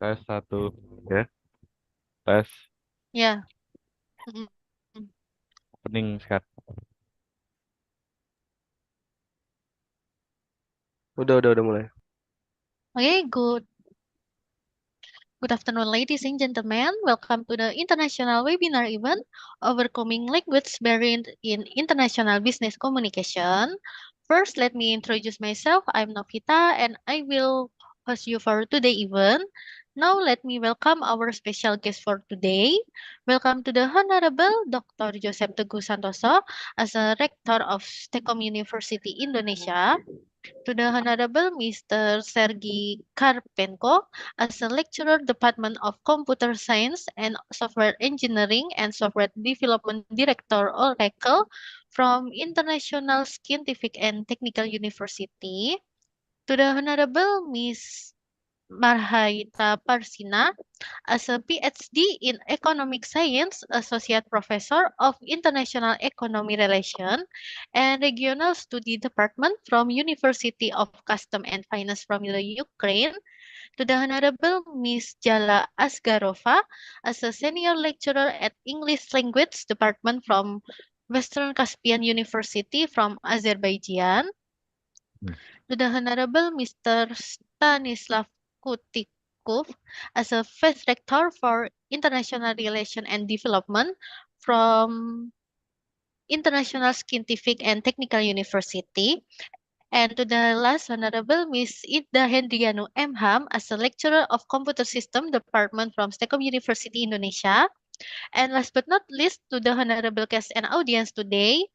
Tes satu. Ya, tes Ya. Mm, mm. opening sekarang. Udah mulai. Okay, good afternoon, ladies and gentlemen. Welcome to the international webinar event, Overcoming Language Barrier in International Business Communication. First, let me introduce myself. I'm Novita, and I will host you for today's event. Now, let me welcome our special guest for today. Welcome to the Honorable Dr. Joseph Teguh Santoso as a Rector of STEKOM University Indonesia. To the Honorable Mr. Sergii Karpenko as a lecturer Department of Computer Science and Software Engineering and Software Development Director Oracle from International Scientific and Technical University. To the Honorable Miss Marhayta Parshyna as a PhD in Economic Science, Associate Professor of International Economy Relation and Regional Study Department from University of Custom and Finance from the Ukraine, to the Honorable Miss Jala Asgarova as a Senior Lecturer at English Language Department from Western Caspian University from Azerbaijan, Hmm. to the Honorable Mr. Stanislav Kutikov as a Vice Rector for International Relation and Development from International Scientific and Technical University, and to the last Honorable Miss Ida Hendriyani M.Hum as a Lecturer of Computer System Department from STEKOM University Indonesia. And last but not least, to the Honorable guest and audience today,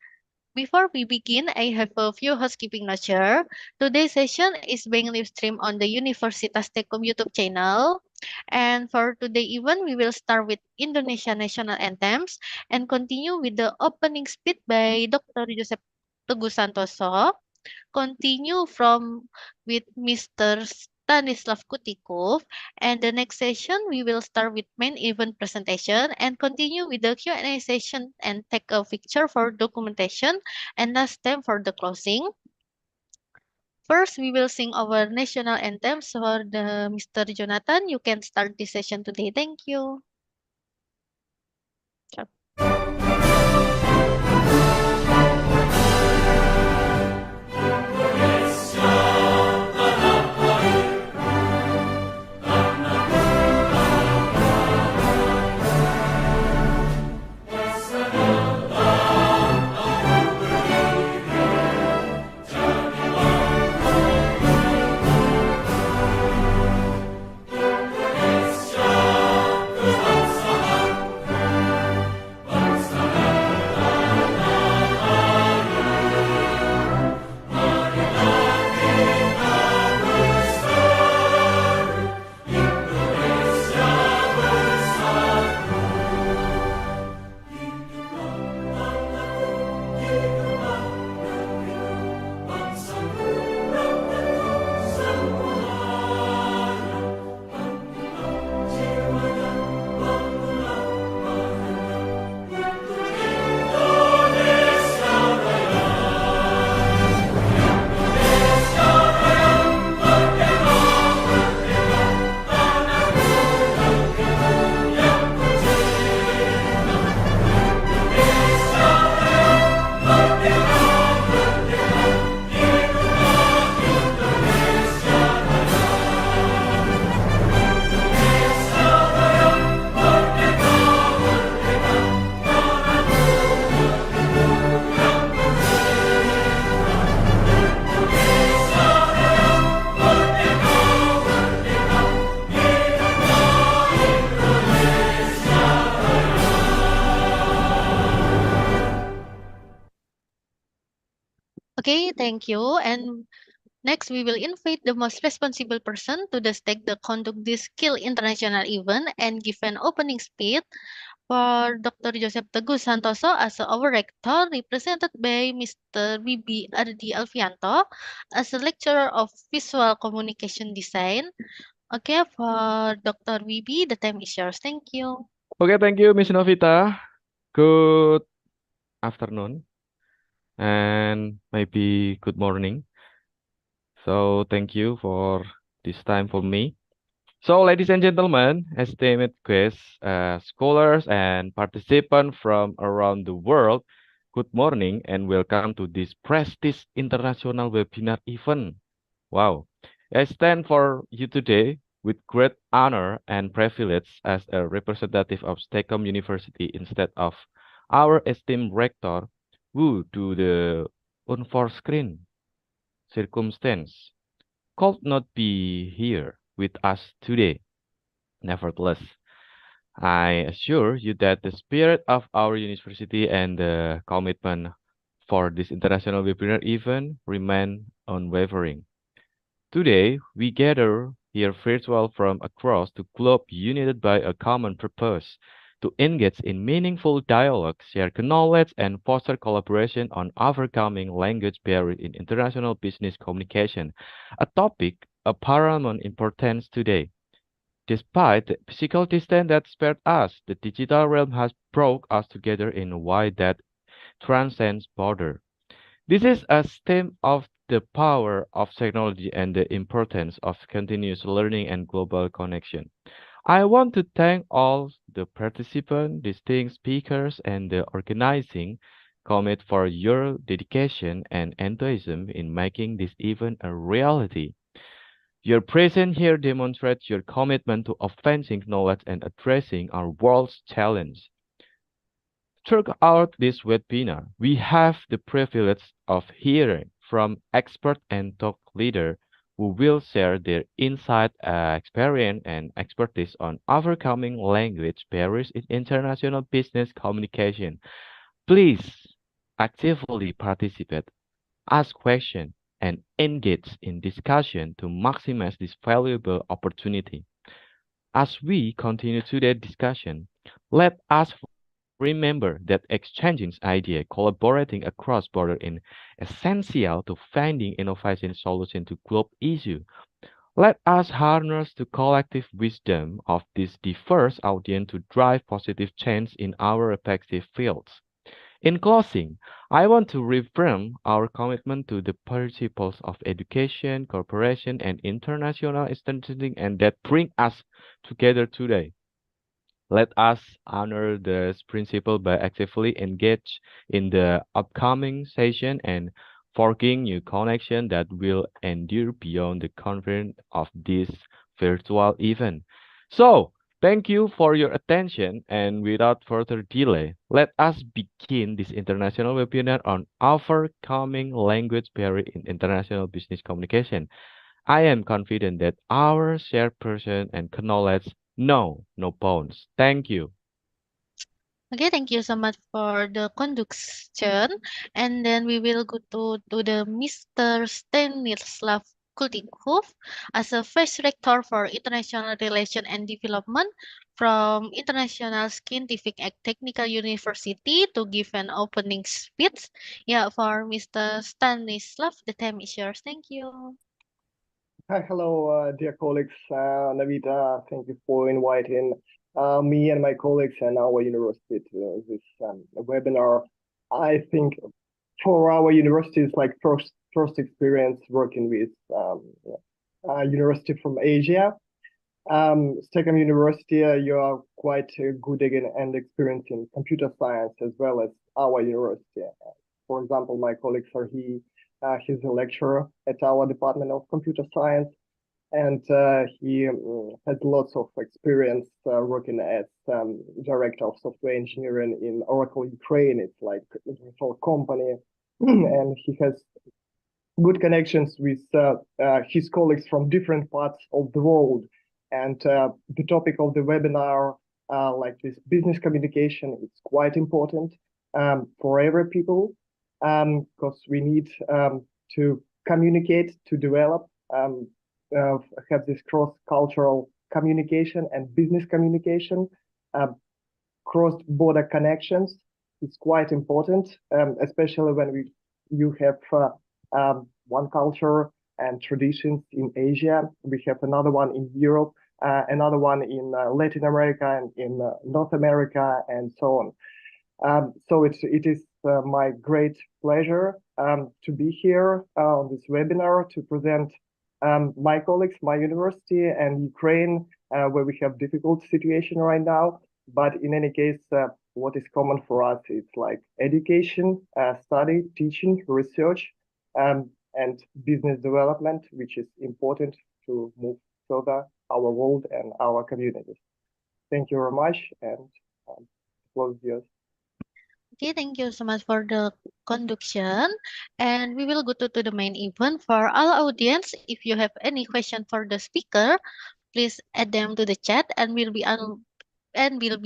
before we begin, I have a few housekeeping notes here. Today's session is being live streamed on the Universitas Tekom YouTube channel. And for today event, we will start with Indonesia national anthems and continue with the opening speech by Dr. Joseph Teguh Santoso. Continue from with Mr. Stanislav Kutikov, and the next session we will start with main event presentation and continue with the Q&A session and take a picture for documentation and last time for the closing. First, we will sing our national anthems for the Mr. Jonathan. You can start this session today. Thank you. Okay, thank you. And next, we will invite the most responsible person to the stake the conduct this skill international event and give an opening speech for Dr. Joseph Teguh Santoso as our rector, represented by Mr. Bibi Ardi Alfianto as a lecturer of visual communication design. Okay, for Dr. Bibi, the time is yours. Thank you. Oke, thank you, Miss Novita. Good afternoon and maybe good morning. So thank you for this time for me. So, ladies and gentlemen, esteemed guests, scholars, and participants from around the world, good morning and welcome to this Prestige International webinar event. Wow. I stand for you today with great honor and privilege as a representative of STEKOM University instead of our esteemed rector who, due to the unforeseen circumstance, could not be here with us today. Nevertheless, I assure you that the spirit of our university and the commitment for this international webinar event remain unwavering. Today, we gather here virtual from across the globe united by a common purpose to engage in meaningful dialogue, share knowledge, and foster collaboration on overcoming language barriers in international business communication, a topic of paramount importance today. Despite the physical distance that spared us, the digital realm has brought us together in a way that transcends border. This is a stem of the power of technology and the importance of continuous learning and global connection. I want to thank all the participants, distinct speakers, and the organizing committee for your dedication and enthusiasm in making this event a reality. Your presence here demonstrates your commitment to advancing knowledge and addressing our world's challenges. Throughout this webinar, we have the privilege of hearing from expert and thought leaders who will share their insight, experience, and expertise on overcoming language barriers in international business communication. Please actively participate, ask questions, and engage in discussion to maximize this valuable opportunity. As we continue today's discussion, let us remember that exchanging ideas, collaborating across borders is essential to finding innovative solutions to global issues. Let us harness the collective wisdom of this diverse audience to drive positive change in our respective fields. In closing, I want to reaffirm our commitment to the principles of education, cooperation, and international understanding and that bring us together today. Let us honor this principle by actively engage in the upcoming session and forging new connection that will endure beyond the confines of this virtual event. So, thank you for your attention and without further delay, let us begin this international webinar on overcoming language barrier in international business communication. I am confident that our shared person and knowledge know no bounds. Thank you. Okay, thank you so much for the conduction. And then we will go to the Mr. Stanislav Kultikov as a Vice Rector for International Relations and Development from International Scientific and Technical University to give an opening speech. Yeah, for Mr. Stanislav, the time is yours. Thank you. Hi, hello, dear colleagues. Novita, thank you for inviting me and my colleagues and our university to this webinar. I think for our university, it's like first experience working with a university from Asia. STEKOM University, you are quite good again and experienced in computer science as well as our university. For example, my colleague Sergii, he's a lecturer at our Department of Computer Science, and he has lots of experience working as director of software engineering in Oracle Ukraine. It's like a company, and he has good connections with his colleagues from different parts of the world. And the topic of the webinar, like this business communication, is quite important for every people, because we need to communicate, to develop, have this cross-cultural communication and business communication. Cross-border connections is quite important, especially when you have one culture and traditions in Asia. We have another one in Europe, another one in Latin America and in North America, and so on. So it is my great pleasure to be here on this webinar to present my colleagues, my university, and Ukraine where we have difficult situation right now. But in any case, what is common for us is like education, study, teaching, research, and business development, which is important to move further our world and our communities. Thank you very much, and close yours. Okay, thank you so much for the conduction. And we will go to the main event. For all audience, if you have any question for the speaker, please add them to the chat and we'll be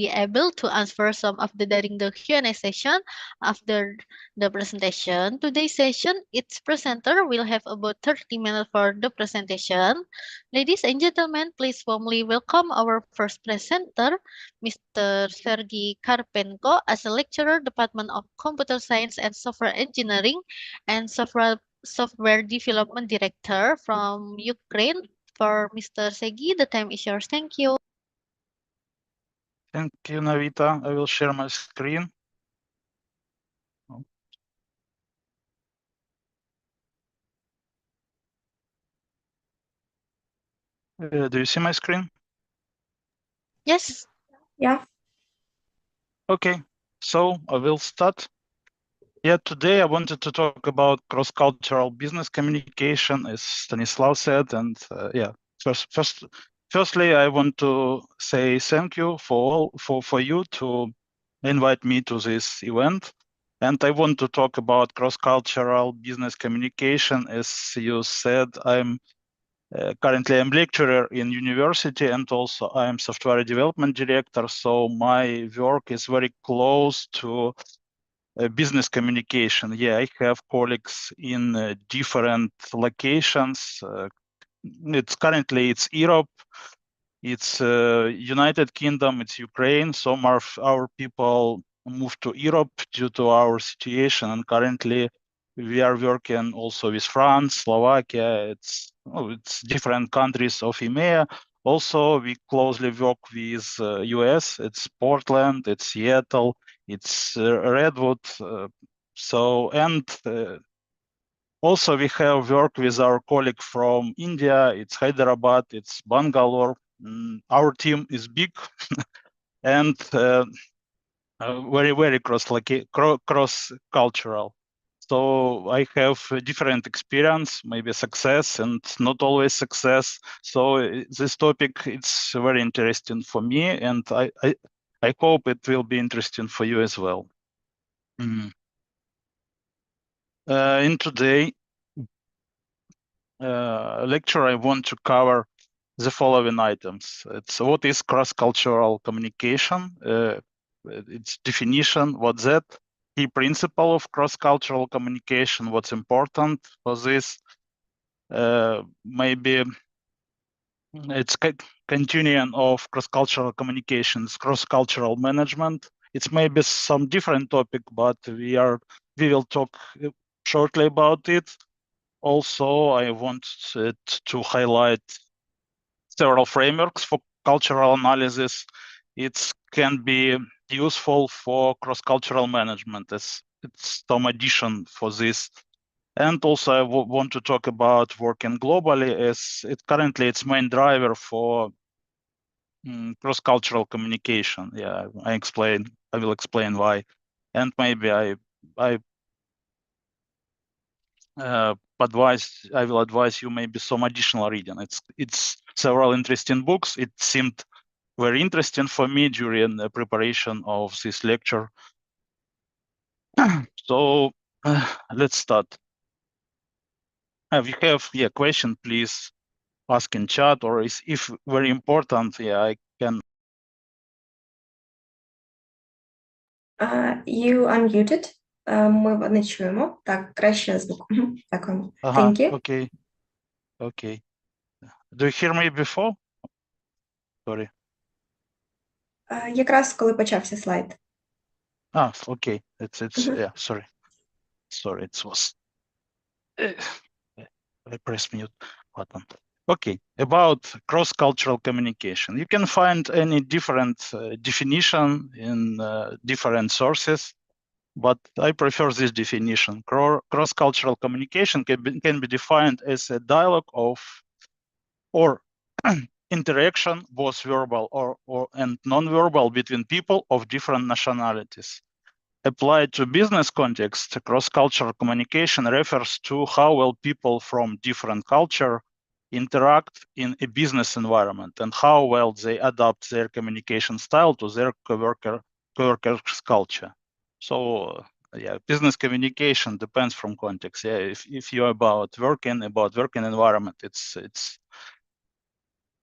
able to answer some of the during the Q&A session after the presentation. Today's session, its presenter will have about 30 minutes for the presentation. Ladies and gentlemen, please warmly welcome our first presenter, Mr. Sergii Karpenko, as a lecturer, Department of Computer Science and Software Engineering and Software Development Director from Ukraine. For Mr. Sergii, the time is yours. Thank you. Thank you, Novita. I will share my screen. Do you see my screen? Yes. Yeah. Okay, so I will start. Yeah, today I wanted to talk about cross-cultural business communication, as Stanislav said, and yeah, firstly, I want to say thank you for you to invite me to this event. And I want to talk about cross-cultural business communication. As you said, currently I'm lecturer in university, and also I am software development director. So my work is very close to business communication. Yeah, I have colleagues in different locations. It's Europe, it's United Kingdom, it's Ukraine. Some of our people moved to Europe due to our situation, and currently we are working also with France, Slovakia. It's different countries of EMEA. Also, we closely work with US. It's Portland, it's Seattle, it's Redwood. Also we have worked with our colleague from India. It's Hyderabad, it's Bangalore. Our team is big and very cross-cultural. So I have a different experience, maybe success and not always success. So this topic, it's very interesting for me, and I hope it will be interesting for you as well. In today lecture, I want to cover the following items. It's what is cross-cultural communication, its definition, what's that, key principle of cross-cultural communication, what's important for this, maybe it's continuum of cross-cultural communications, cross-cultural management. It's maybe some different topic, but we will talk shortly about it. Also, I want to highlight several frameworks for cultural analysis. It can be useful for cross-cultural management. It's some addition for this. And also I want to talk about working globally, as currently it's main driver for cross-cultural communication. Yeah, I will explain why. And maybe I will advise you maybe some additional reading. It's several interesting books. It seemed very interesting for me during the preparation of this lecture. So let's start. If you have question, please ask in chat, or if very important, I can. You unmuted. Ми вас не чуємо. Так, краще звук. Дякую. Thank you. Okay. Do you hear me before? Sorry. Якраз коли почався слайд. Okay. Yeah, sorry. It was I pressed mute button. Okay, about cross-cultural communication. You can find any different definition in different sources, but I prefer this definition. Cross-cultural communication can be defined as a dialogue of or interaction, both verbal and non-verbal, between people of different nationalities. Applied to business context, cross-cultural communication refers to how well people from different culture interact in a business environment and how well they adapt their communication style to their coworkers' culture. So yeah, business communication depends from context. Yeah, if you're about working environment, it's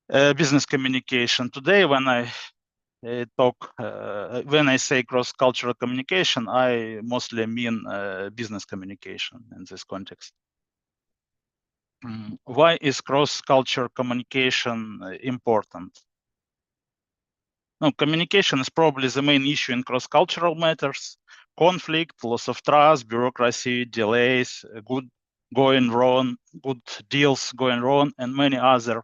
business communication. Today, when I when I say cross-cultural communication, I mostly mean business communication in this context. Why is cross-cultural communication important? No, communication is probably the main issue in cross-cultural matters. Conflict, loss of trust, bureaucracy, delays, good deals going wrong, and many other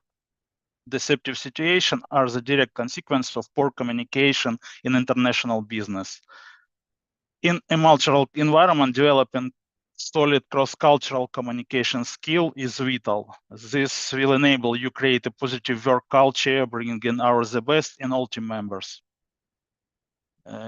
deceptive situations are the direct consequence of poor communication in international business. In a multicultural environment, developing solid cross-cultural communication skill is vital. This will enable you create a positive work culture, bringing in the best in all team members.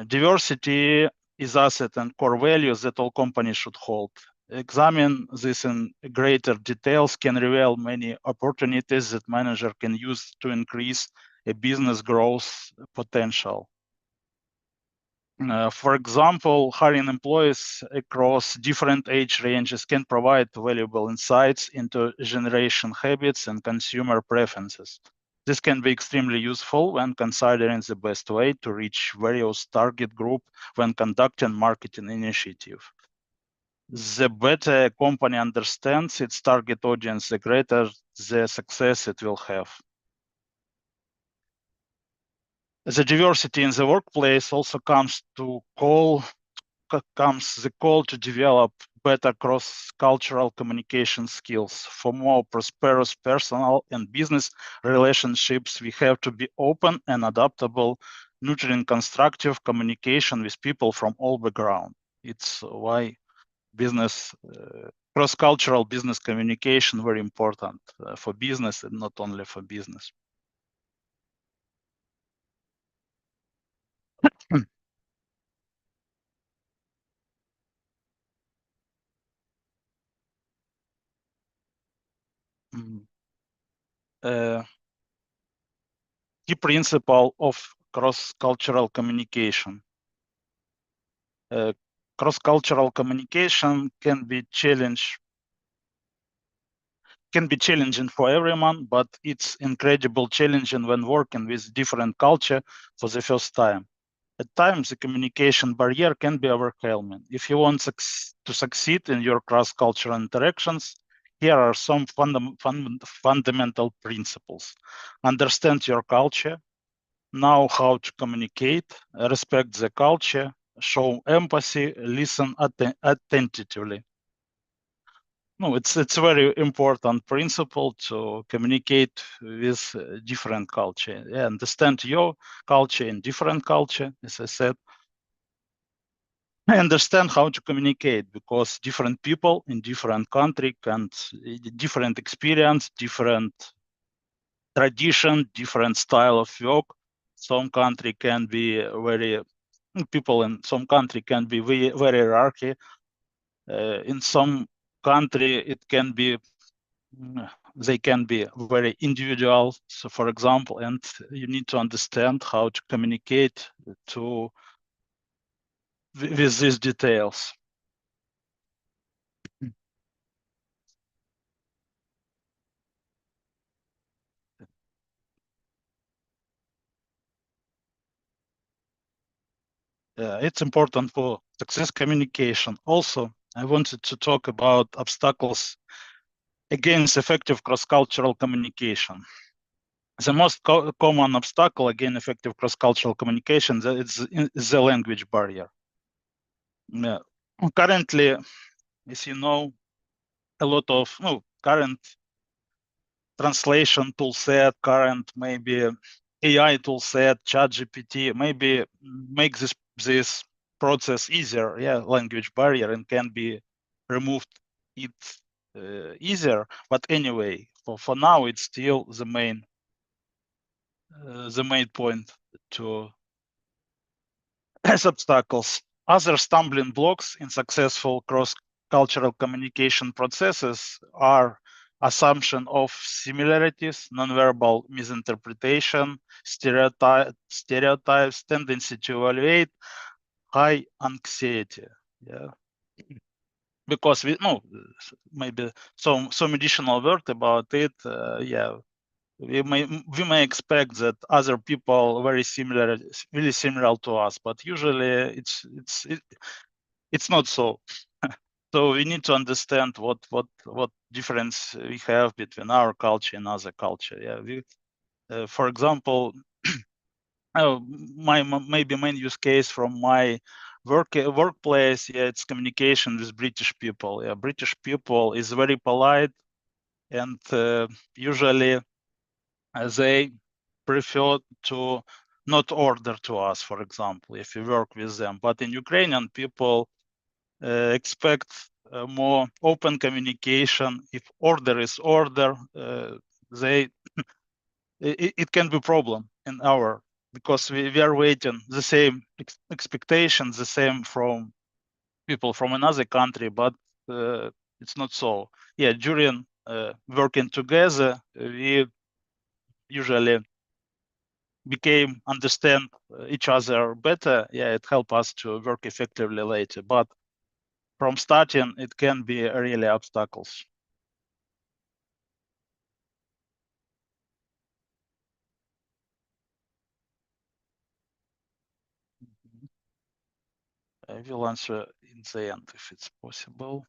Diversity is asset and core values that all companies should hold. Examine this in greater details can reveal many opportunities that manager can use to increase a business growth potential. For example, hiring employees across different age ranges can provide valuable insights into generation habits and consumer preferences. This can be extremely useful when considering the best way to reach various target group when conducting marketing initiative. The better a company understands its target audience, the greater the success it will have. The diversity in the workplace also comes the call to develop better cross-cultural communication skills. For more prosperous personal and business relationships, we have to be open and adaptable, nurturing constructive communication with people from all backgrounds. It's why cross-cultural business communication very important for business and not only for business. Key principle of cross-cultural communication. Cross-cultural communication can be challenging for everyone, but it's incredibly challenging when working with different culture for the first time. At times, the communication barrier can be overwhelming. If you want to succeed in your cross-cultural interactions, here are some fundamental principles. Understand your culture, know how to communicate, respect the culture, show empathy, listen attentively. No, it's a very important principle to communicate with different culture. Yeah, understand your culture in different culture, as I said. I understand how to communicate because different people in different country and different experience, different tradition, different style of work. Some country can be people in some country can be very hierarchy. In some country, it can be they can be very individual. So, for example, and you need to understand how to communicate with these details. It's important for success communication. Also, I wanted to talk about obstacles against effective cross-cultural communication. The most common obstacle against effective cross-cultural communication is the language barrier. Currently, as you know, a lot of current translation tool set, current maybe AI tool set, ChatGPT, maybe make this process easier. Yeah, language barrier and can be removed easier. But anyway, for now, it's still the main the main point to as obstacles. Other stumbling blocks in successful cross-cultural communication processes are assumption of similarities, nonverbal misinterpretation, stereotypes, tendency to evaluate, high anxiety. Yeah, because we know maybe some additional word about it. Yeah, we may expect that other people really similar to us, but usually it's not so. So we need to understand what difference we have between our culture and other culture. Yeah, for example, my maybe main use case from my workplace, yeah, it's communication with British people. Yeah, British people is very polite, and usually they prefer to not order to us, for example, if we work with them. But in Ukrainian, people expect more open communication. If order is order, they it can be problem in our, because we are waiting the same expectations, the same from people from another country, but it's not so. Yeah, during working together, we usually became understand each other better. Yeah, it help us to work effectively later. But from starting, it can be really obstacles. I will answer in the end if it's possible.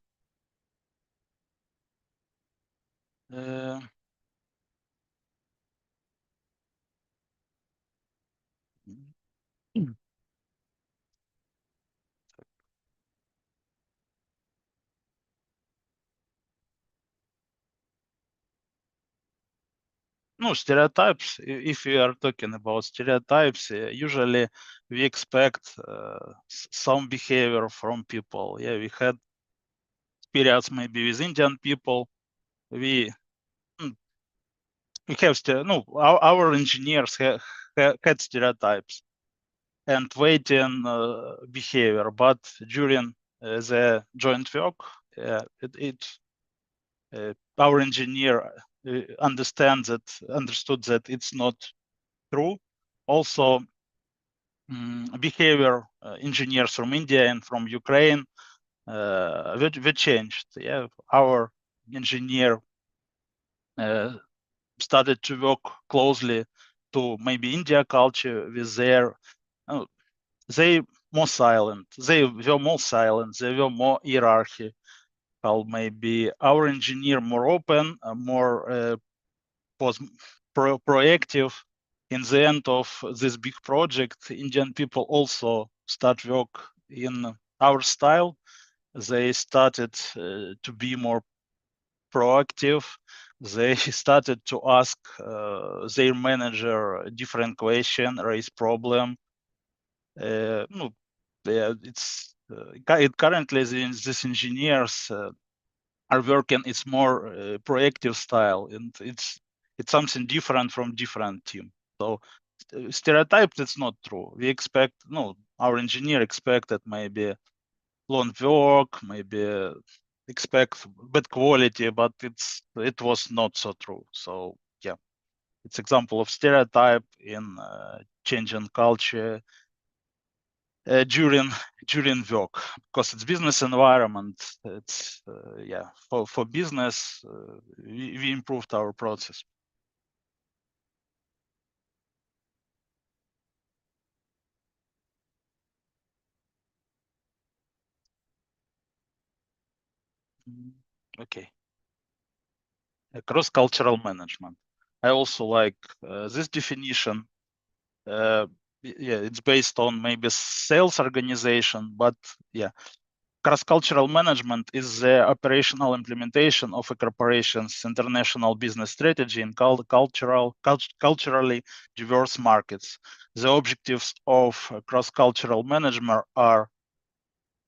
No, stereotypes, if we are talking about stereotypes, usually we expect some behavior from people. Yeah, we had periods maybe with Indian people. We have our engineers had stereotypes and waiting behavior, but during the joint work, our engineer understood that it's not true. Also, behavior engineers from India and from Ukraine we changed. Yeah, our engineer started to work closely to maybe India culture with their. They more silent. They were more silent. They were more hierarchy. Maybe our engineer more open, more proactive. In the end of this big project, Indian people also start work in our style. They started to be more proactive. They started to ask their manager different question, raise problem. Currently these engineers are working. It's more proactive style, and it's something different from different team. So stereotypes, it's not true. We expect our engineer expected maybe long work, maybe expect bad quality, but it was not so true. So yeah, it's example of stereotype in changing culture during work, because it's business environment. It's yeah, for business we improved our process. Okay. Cross-cultural management. I also like this definition. Yeah, it's based on maybe sales organization, but yeah, cross-cultural management is the operational implementation of a corporation's international business strategy in culturally diverse markets. The objectives of cross-cultural management are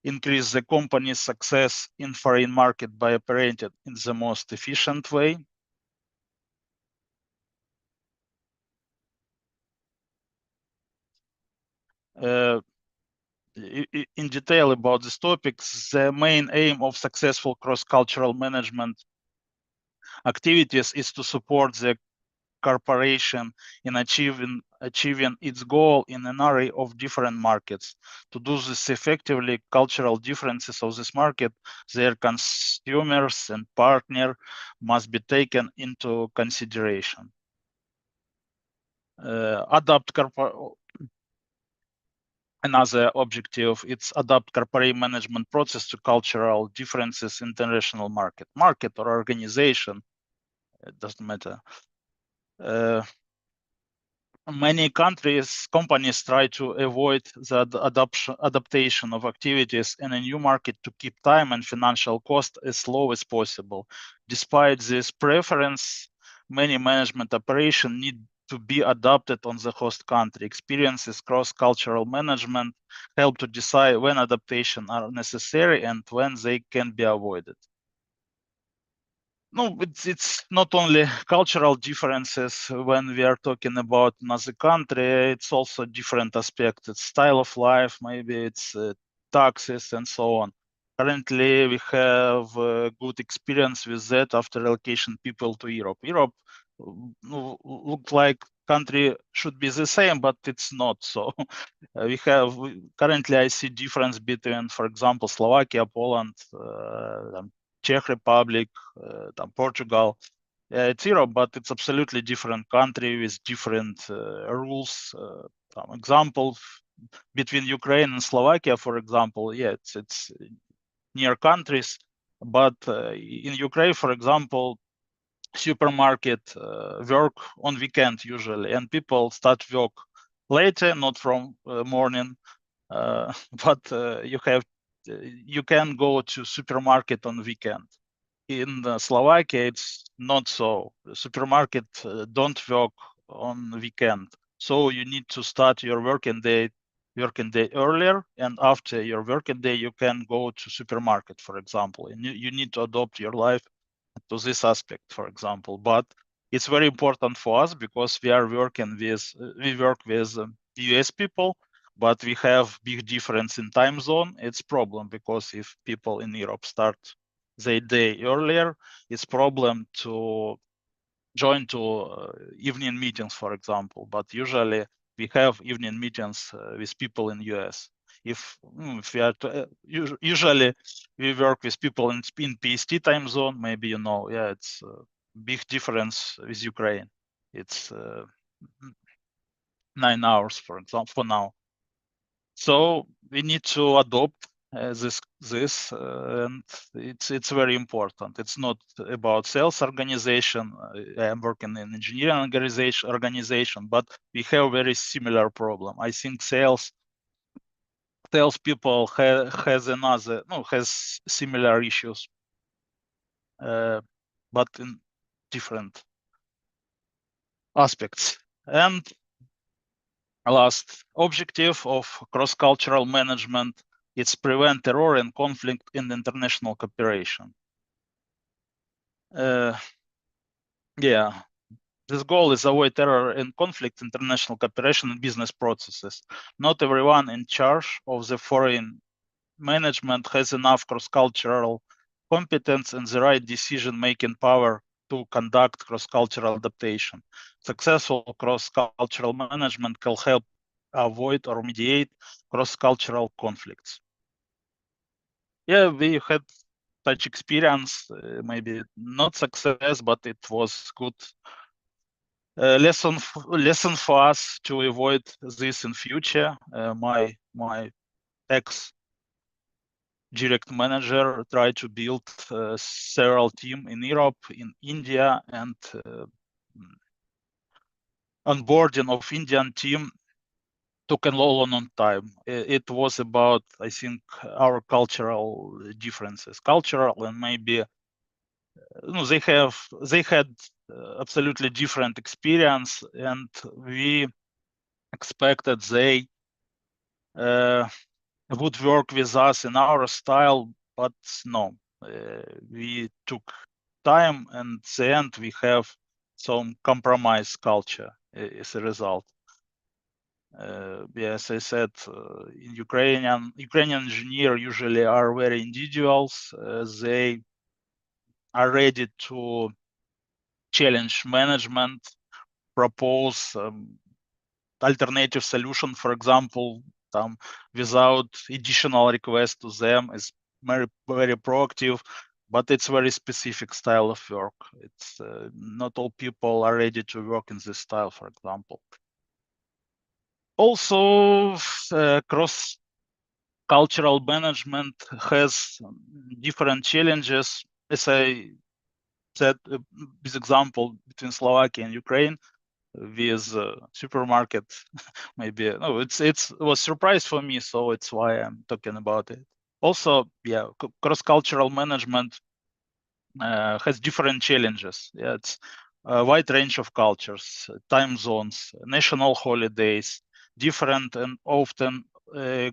increase the company's success in foreign market by operating in the most efficient way, in detail about this topic, the main aim of successful cross-cultural management activities is to support the corporation in achieving its goal in an array of different markets. To do this effectively, cultural differences of this market, their consumers and partner must be taken into consideration. Another objective, it's adapt corporate management process to cultural differences in international market or organization, it doesn't matter. Many companies try to avoid the adaptation of activities in a new market to keep time and financial cost as low as possible. Despite this preference, many management operations need to be adapted on the host country. Experiences cross-cultural management help to decide when adaptation are necessary and when they can be avoided. No, it's not only cultural differences when we are talking about another country, it's also different aspects. It's style of life, maybe it's taxes and so on. Currently, we have good experience with that after relocation people to Europe. Europe looked like country should be the same, but it's not. So currently I see difference between, for example, Slovakia, Poland, Czech Republic, Portugal. It's Europe, but it's absolutely different country with different rules. Example between Ukraine and Slovakia, for example, yeah, it's near countries, but in Ukraine, for example, supermarket work on weekend usually, and people start work later, not from morning, but you can go to supermarket on weekend. In Slovakia, it's not so. The supermarket don't work on weekend, so you need to start your working day earlier, and after your working day, you can go to supermarket, for example, and you need to adopt your life to this aspect, for example. But it's very important for us because we work with US people, but we have big difference in time zone. It's problem because if people in Europe start their day earlier, it's problem to join to evening meetings, for example. But usually we have evening meetings with people in US. If we are usually we work with people in PST time zone, maybe you know, yeah, it's a big difference with Ukraine. It's 9 hours, for example, for now. So we need to adopt this and it's very important. It's not about sales organization. I'm working in engineering organization, but we have very similar problem. I think salespeople has similar issues, but in different aspects. And last objective of cross-cultural management is prevent terror and conflict in international cooperation. Yeah, this goal is avoid terror and conflict, international cooperation and business processes. Not everyone in charge of the foreign management has enough cross-cultural competence and the right decision-making power to conduct cross-cultural adaptation. Successful cross-cultural management can help avoid or mediate cross-cultural conflicts. Yeah, we had such experience, maybe not success, but it was good lesson for us to avoid this in future. My ex direct manager tried to build several teams in Europe, in India, and onboarding of Indian team took a long time. It was about, I think, our cultural differences, cultural and maybe they had absolutely different experience, and we expected they would work with us in our style, but no, we took time, and at the end we have some compromise culture as a result. As I said, in Ukrainian engineers usually are very individuals. They are ready to challenge management, propose alternative solution, for example, without additional request to them. Is very proactive, but it's very specific style of work. It's not all people are ready to work in this style, for example. Also, cross-cultural management has different challenges. As I said, this example between Slovakia and Ukraine with supermarket, maybe no, it was surprise for me, so it's why I'm talking about it. Also, yeah, cross-cultural management has different challenges. Yeah, it's a wide range of cultures, time zones, national holidays, different and often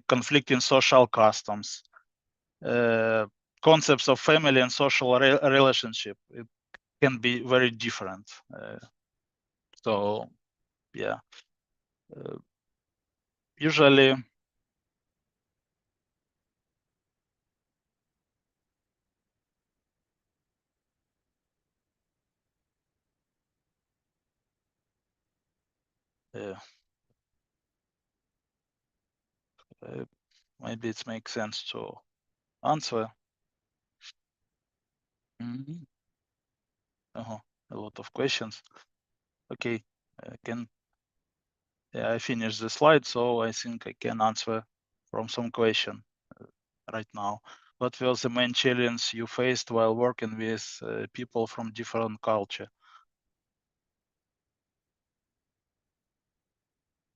conflicting social customs, concepts of family and social relationship. It can be very different. So, yeah, usually. Maybe it makes sense to answer. A lot of questions. Okay, I finished the slide, so I think I can answer from some question right now. What was the main challenge you faced while working with people from different culture?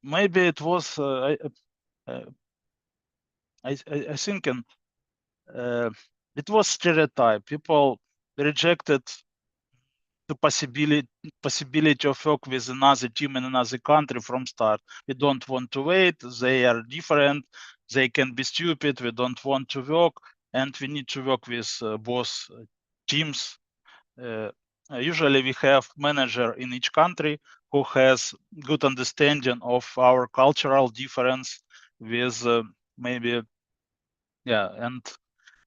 Maybe it was I think it was stereotype. People rejected the possibility of work with another team in another country from start. We don't want to wait. They are different. They can be stupid. We don't want to work, and we need to work with both teams. Usually, we have manager in each country who has good understanding of our cultural difference with maybe, and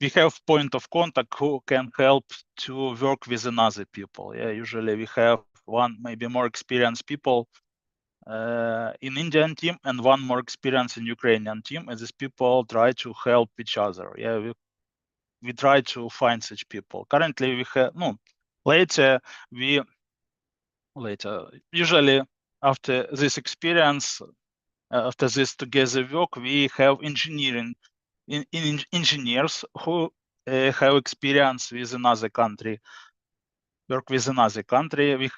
we have point of contact who can help to work with another people. Yeah, usually we have one maybe more experienced people in Indian team and one more experienced in Ukrainian team, and these people try to help each other. Yeah, we try to find such people. Currently, we have later usually after this experience, after this together work, we have engineers who have experience with another country, work with another country. We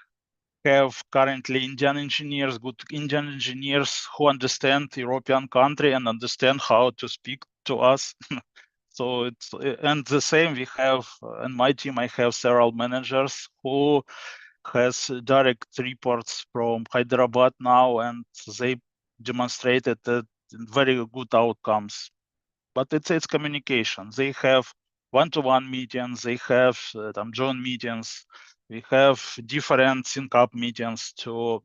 have currently Indian engineers, good Indian engineers who understand European country and understand how to speak to us. So it's, and the same we have in my team. I have several managers who has direct reports from Hyderabad now, and they demonstrated that very good outcomes. But it's communication. They have one-to-one meetings. They have joint meetings. We have different sync-up meetings to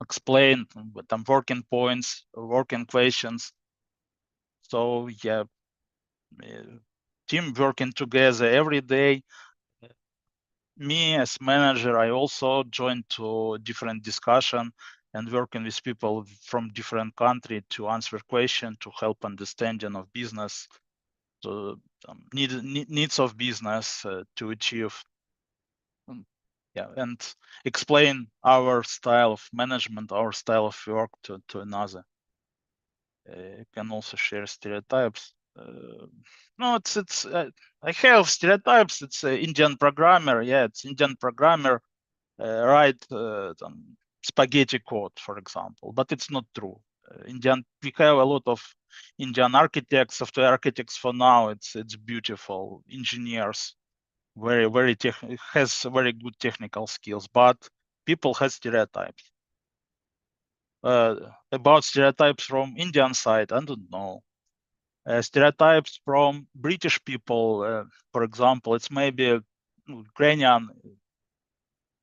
explain working points, working questions. So yeah, team working together every day. Me as manager, I also joined to different discussion and working with people from different country to answer question, to help understanding of business, to needs of business to achieve, and explain our style of management, our style of work to another. You can also share stereotypes. No, it's I have stereotypes. It's Indian programmer. Yeah, it's Indian programmer write spaghetti code, for example, but it's not true. We have a lot of Indian architects, software architects for now. It's beautiful engineers, very has very good technical skills, but people have stereotypes. About stereotypes from Indian side, I don't know. Stereotypes from British people, for example, it's maybe Ukrainian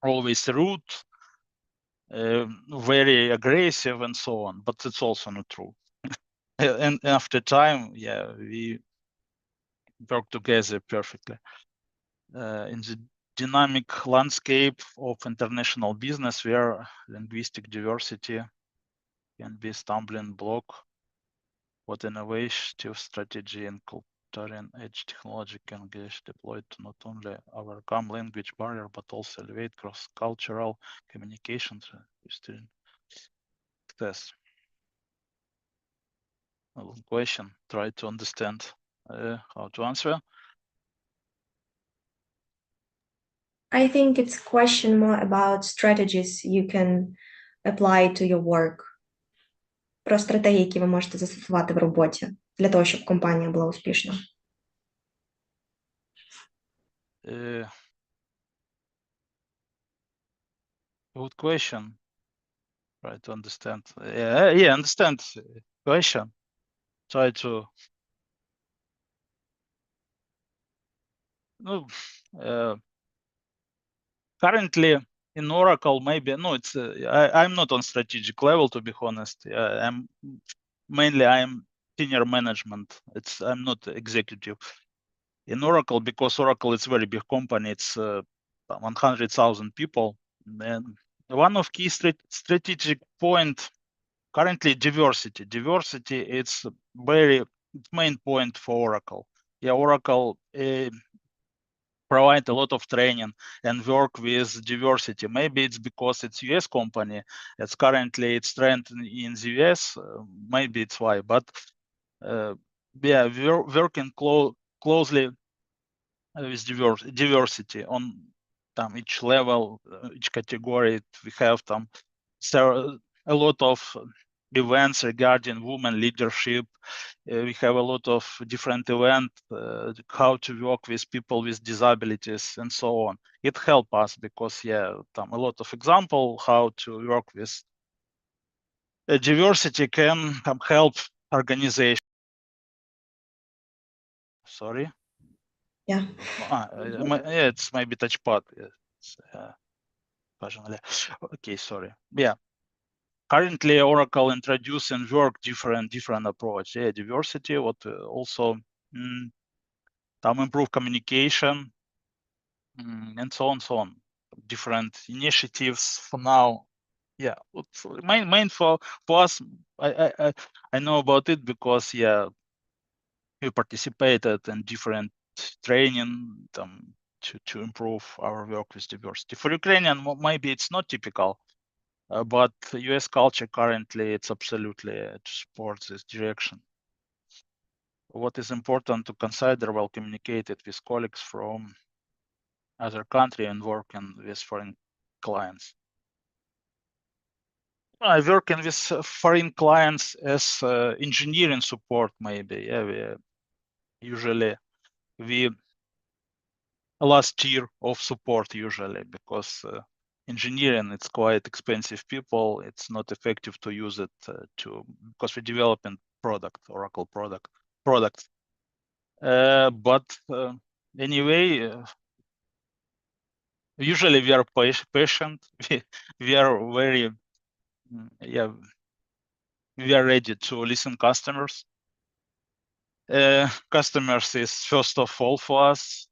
always rude, very aggressive and so on, but it's also not true. And after time, yeah, we work together perfectly. In the dynamic landscape of international business, where linguistic diversity can be a stumbling block, what innovative strategy and cultural edge technology can get deployed to not only overcome language barrier, but also elevate cross-cultural communications student success. A long question. Try to understand how to answer. I think it's a question more about strategies you can apply to your work. Про стратегії, які ви можете застосувати в роботі для того, щоб компанія була успішна. Good question. Try to understand. Yeah, understand question. Try to. No, currently in Oracle, maybe no. It's I'm not on strategic level, to be honest. I'm senior management. I'm not executive in Oracle, because Oracle is a very big company. It's 100,000 people, and one of key strategic point currently diversity. Diversity it's very main point for Oracle. Yeah, Oracle provide a lot of training and work with diversity. Maybe it's because it's US company. It's currently it's trend in the US. Maybe it's why, but yeah, we're working closely with diversity on each level, each category. We have a lot of events regarding women leadership. We have a lot of different events, how to work with people with disabilities and so on. It helps us because, yeah, a lot of example how to work with diversity can help organization. Sorry. Yeah. Yeah, it's maybe touchpad. Okay, sorry. Yeah. Currently, Oracle introduce and work different approach. Yeah, diversity, what also improve communication and so on. Different initiatives for now. Yeah, main for us. I know about it because yeah, we participated in different training to improve our work with diversity. For Ukrainian, maybe it's not typical. But US culture currently, it's absolutely to support this direction. What is important to consider while communicating with colleagues from other country and working with foreign clients? I working with foreign clients as engineering support, maybe. Yeah, usually we last tier of support usually because engineering it's quite expensive people. It's not effective to use it because we're developing Oracle products. But anyway, usually we are patient. We are very we are ready to listen customers. Customers is first of all for us.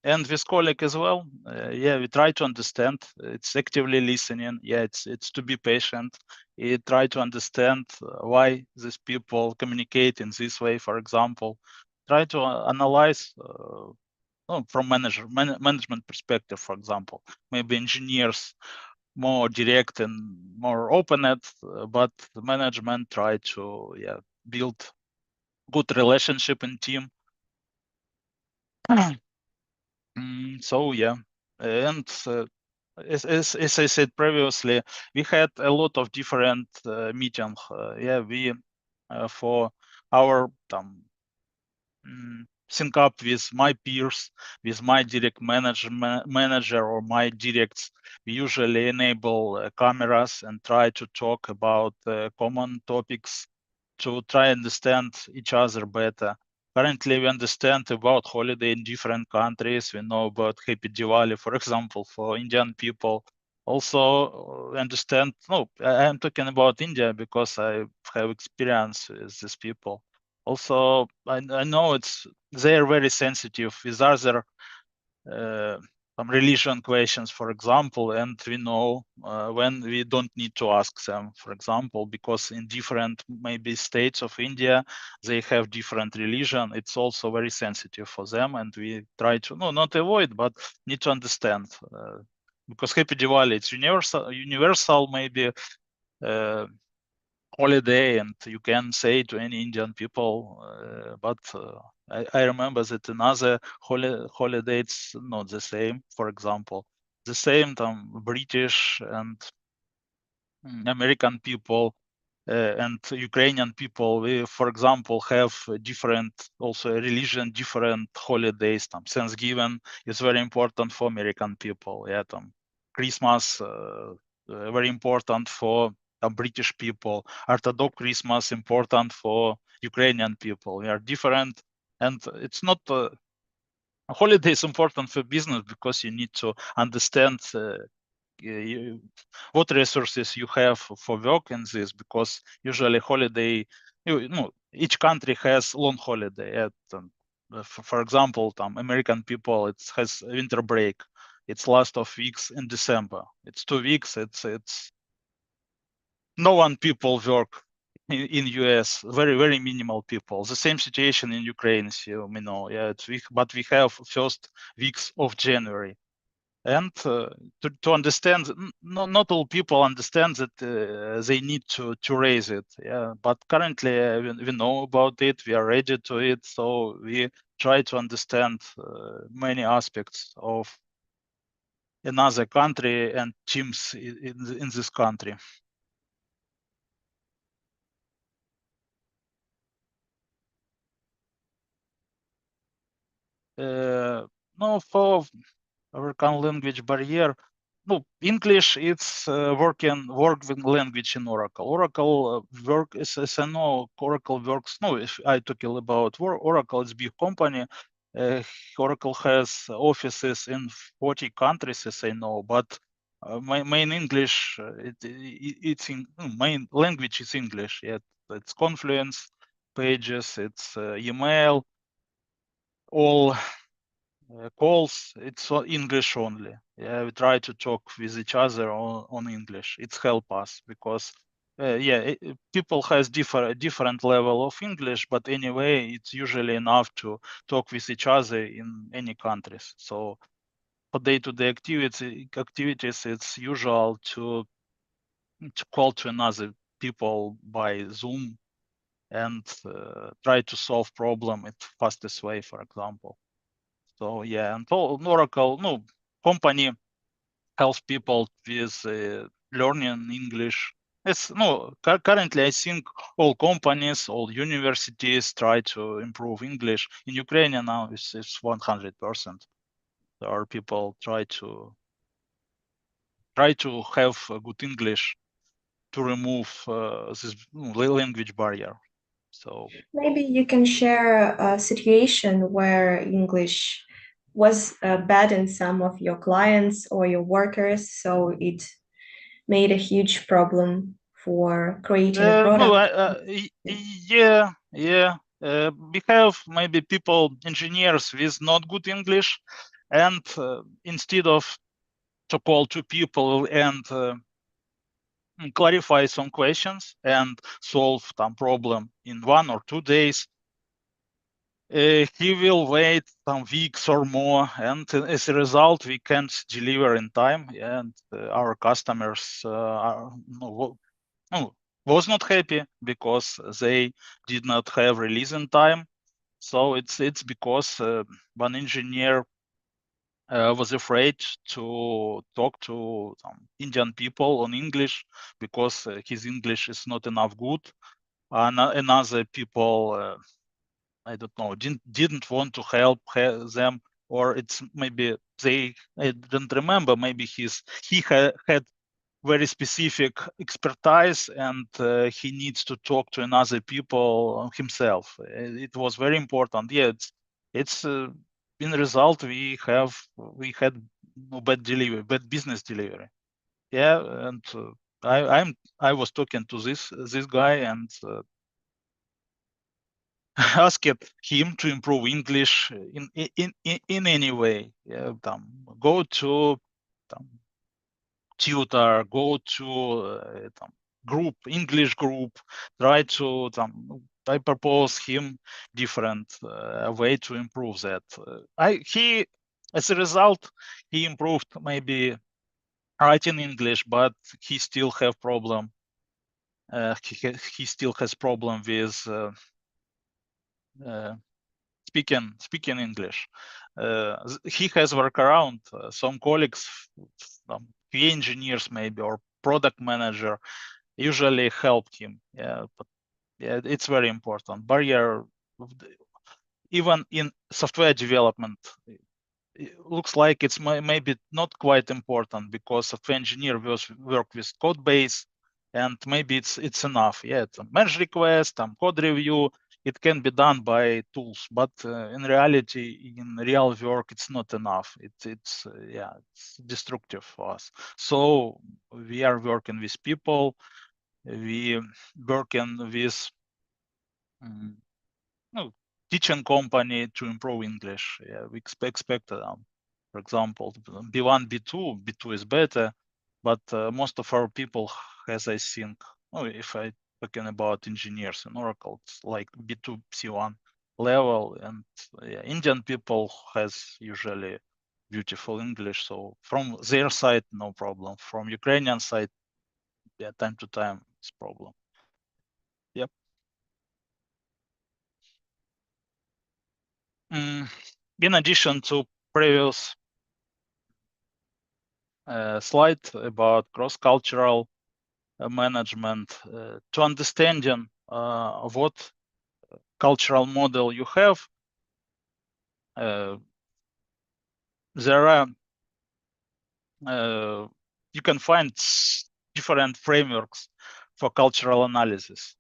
And with colleague as well. Yeah, we try to understand. It's actively listening. Yeah, it's to be patient. We try to understand why these people communicate in this way. For example, try to analyze from management perspective. For example, maybe engineers more direct and more open but the management try to build good relationship in team. So yeah, and as I said previously, we had a lot of different meetings. Yeah, we for our sync up with my peers, with my direct manager or my directs. We usually enable cameras and try to talk about common topics to try and understand each other better. Currently, we understand about holiday in different countries. We know about Happy Diwali, for example, for Indian people, also understand. No, I'm talking about India because I have experience with these people. Also, I know they are very sensitive with other some religion questions, for example, and we know when we don't need to ask them, for example, because in different maybe states of India, they have different religion. It's also very sensitive for them, and we try to not avoid, but need to understand. Because Happy Diwali, it's universal maybe holiday, and you can say to any Indian people, but I remember that another holiday it's not the same. For example, the same British and American people and Ukrainian people, we, for example, have different also religion, different holidays. Thanksgiving is very important for American people. Yeah, Christmas very important for British people. Orthodox Christmas important for Ukrainian people. We are different, and it's not. A holiday is important for business because you need to understand what resources you have for work in this, because usually holiday, each country has long holiday. For example, American people, it has winter break. It's last of weeks in December. It's 2 weeks. It's no one people work in US. Very minimal people. The same situation in Ukraine. So, yeah, but we have first weeks of January. And to understand, not all people understand that they need to raise it. Yeah, but currently we know about it. We are ready to it. So we try to understand many aspects of another country and teams in this country. No, for overcome language barrier. No, English it's working language in Oracle. Oracle work as I know, Oracle works. No, if I talk about Oracle, it's big company. Oracle has offices in 40 countries, as I know. But main English, it's in main language is English. Yeah, it's Confluence, Pages, it's email, all calls, it's English only. Yeah, we try to talk with each other on English. It's help us because people has different level of English, but anyway, it's usually enough to talk with each other in any countries. So for day-to-day activities, it's usual to call to another people by Zoom and try to solve problem in fastest way, for example. So yeah, and Oracle, company helps people with learning English. It's currently I think all companies, all universities try to improve English. In Ukraine now it's 100%. There are people try to have a good English to remove this language barrier. So maybe you can share a situation where English was bad in some of your clients or your workers, so it made a huge problem for creating a product. We have maybe people, engineers with not good English, and instead of to call to people and clarify some questions and solve some problem in 1 or 2 days, he will wait some weeks or more, and as a result, we can't deliver in time, and our customers was not happy because they did not have release in time. So it's because one engineer was afraid to talk to some Indian people on English because his English is not enough good. Another people, I don't know, didn't want to help them, or it's maybe I don't remember, maybe he had very specific expertise and he needs to talk to another people himself. It was very important. Yeah, it's in result we had bad business delivery. Yeah, and I was talking to this guy and asked him to improve English in any way. Yeah, go to tutor, go to group, English group, try to I propose him different way to improve that. He, as a result, he improved maybe writing English, but he still have problem. He still has problem with speaking English. He has workaround. Some colleagues, QA engineers maybe, or product manager usually helped him. Yeah, but yeah, it's very important. Barrier, even in software development, it looks like it's maybe not quite important because software engineer work with code base, and maybe it's enough. Yeah, it's a merge request, code review. It can be done by tools, but in reality, in real work, it's not enough. It's destructive for us. So we are working with people. We working with teaching company to improve English. Yeah, we expect, for example, B1, B2. B2 is better, but most of our people, as I think, if I talking about engineers in Oracle, it's like B2, C1 level, and Indian people has usually beautiful English. So from their side, no problem. From Ukrainian side, yeah, time to time, it's problem. Yep. In addition to previous slide about cross-cultural management, to understanding what cultural model you have, there are you can find different frameworks for cultural analysis.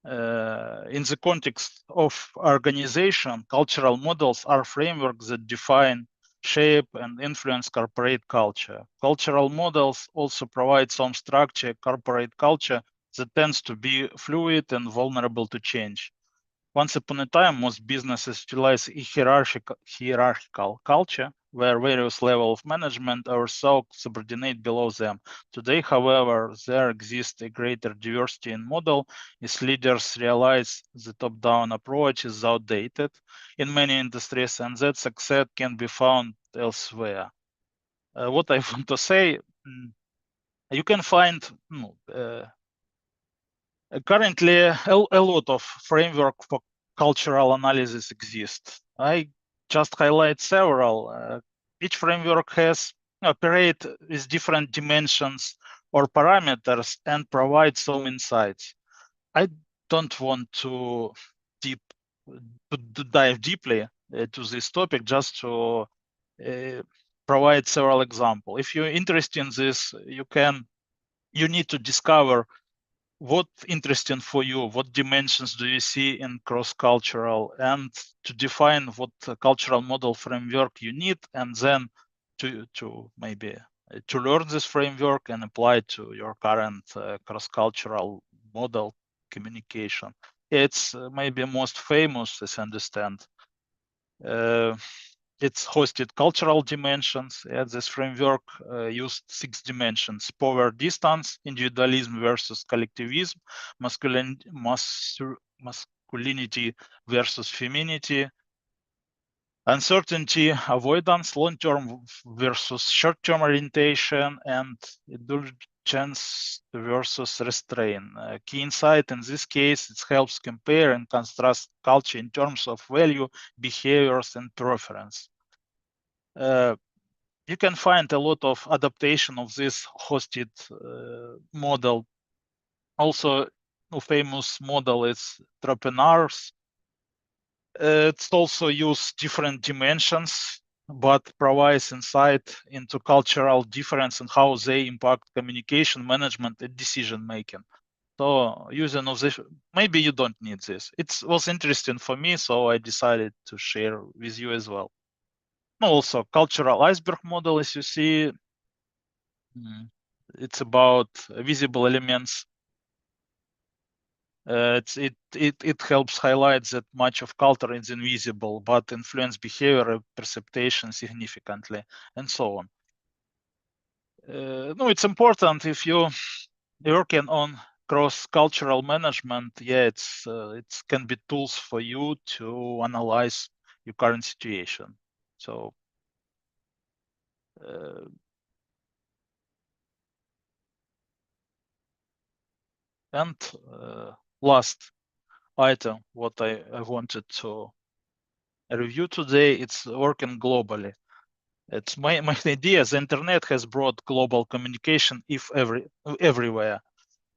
In the context of organization, cultural models are frameworks that define, shape, and influence corporate culture. Cultural models also provide some structure. Corporate culture that tends to be fluid and vulnerable to change. Once upon a time, most businesses utilize a hierarchical culture where various levels of management are so subordinate below them. Today, however, there exists a greater diversity in model as leaders realize the top-down approach is outdated in many industries and that success can be found elsewhere. What I want to say, you can find currently a lot of framework for cultural analysis exists. I just highlight several. Each framework has operate with different dimensions or parameters and provide some insights. I don't want to dive deeply to this topic, just to provide several examples. If you're interested in this, you need to discover what interesting for you, what dimensions do you see in cross-cultural, and to define what cultural model framework you need, and then to maybe to learn this framework and apply it to your current cross-cultural model communication. It's maybe most famous, as I understand. It's hosted cultural dimensions. This framework used 6 dimensions: power, distance, individualism versus collectivism, masculinity versus femininity, uncertainty, avoidance, long-term versus short-term orientation, and indulgence versus restraint. Key insight in this case, it helps compare and contrast culture in terms of value, behaviors, and preference. You can find a lot of adaptation of this hosted model. Also, a famous model is Tropinars. It's also use different dimensions, but provides insight into cultural difference and how they impact communication, management, and decision making. So using of this, maybe you don't need this. It was interesting for me, so I decided to share with you as well. Also, cultural iceberg model, as you see, it's about visible elements. It helps highlight that much of culture is invisible, but influence behavior and perception significantly, and so on. No, it's important if you're working on cross-cultural management. Yeah, it can be tools for you to analyze your current situation. So. And last item, what I wanted to review today, it's working globally. It's my idea. The internet has brought global communication everywhere.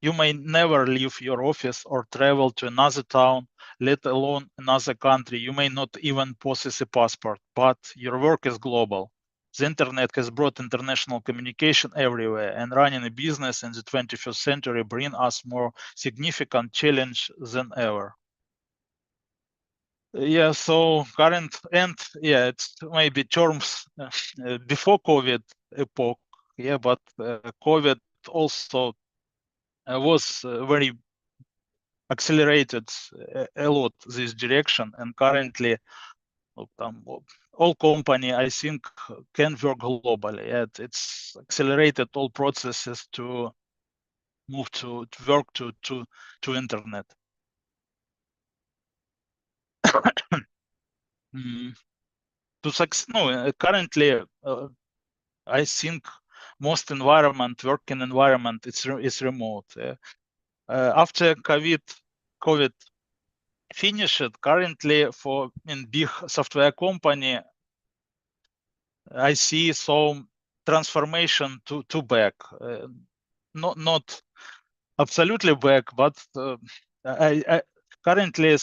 You may never leave your office or travel to another town, let alone another country. You may not even possess a passport, but your work is global. The internet has brought international communication everywhere, and running a business in the 21st century brings us more significant challenge than ever. Yeah, so current and yeah, it's maybe terms before COVID epoch. Yeah, but COVID also was very accelerated a lot this direction, and currently all company I think can work globally. It's accelerated all processes to move to work to internet. To succeed, no, currently I think most working environment is remote. After COVID finished, currently in big software company, I see some transformation to back, not absolutely back, but I currently,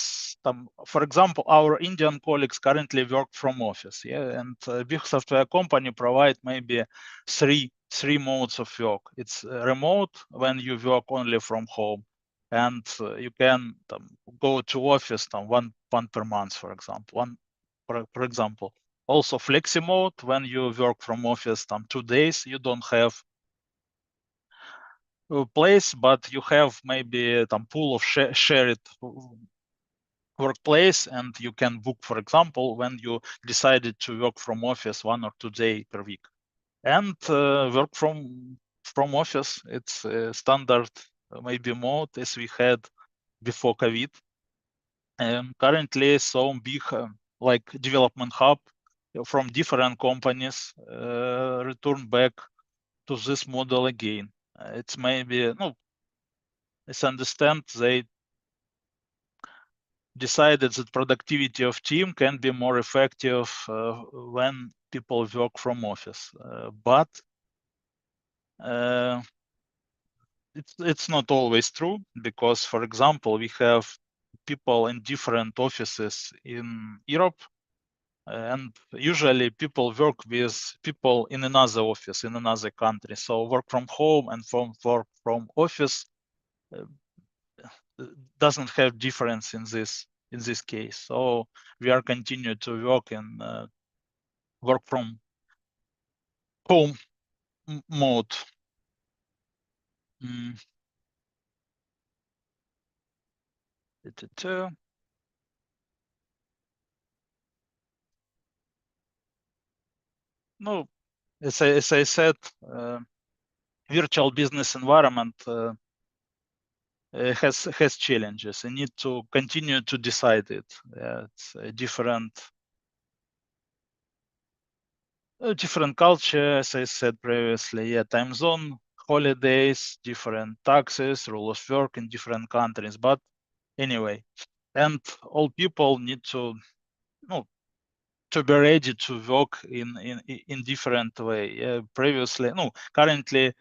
for example, our Indian colleagues currently work from office, yeah, and big software company provide maybe three modes of work. It's remote when you work only from home, and you can go to office one per month, for example. For example, also flexi mode when you work from office 2 days, you don't have place, but you have maybe a pool of shared workplace, and you can book, for example, when you decided to work from office 1 or 2 days per week. And work from office, it's a standard maybe mode as we had before COVID. Currently, some big like development hub from different companies return back to this model again. It's maybe as I understand, they decided that productivity of team can be more effective when people work from office, but it's not always true, because, for example, we have people in different offices in Europe, and usually people work with people in another office in another country. So work from home and work from office doesn't have difference in this case. So we are continue to work in work from home mode. No, as I said, virtual business environment has challenges. You need to continue to decide it. It's a different culture, as I said previously. Yeah, time zone, holidays, different taxes, rule of work in different countries. But anyway, and all people need to be ready to work in different way. Previously, currently.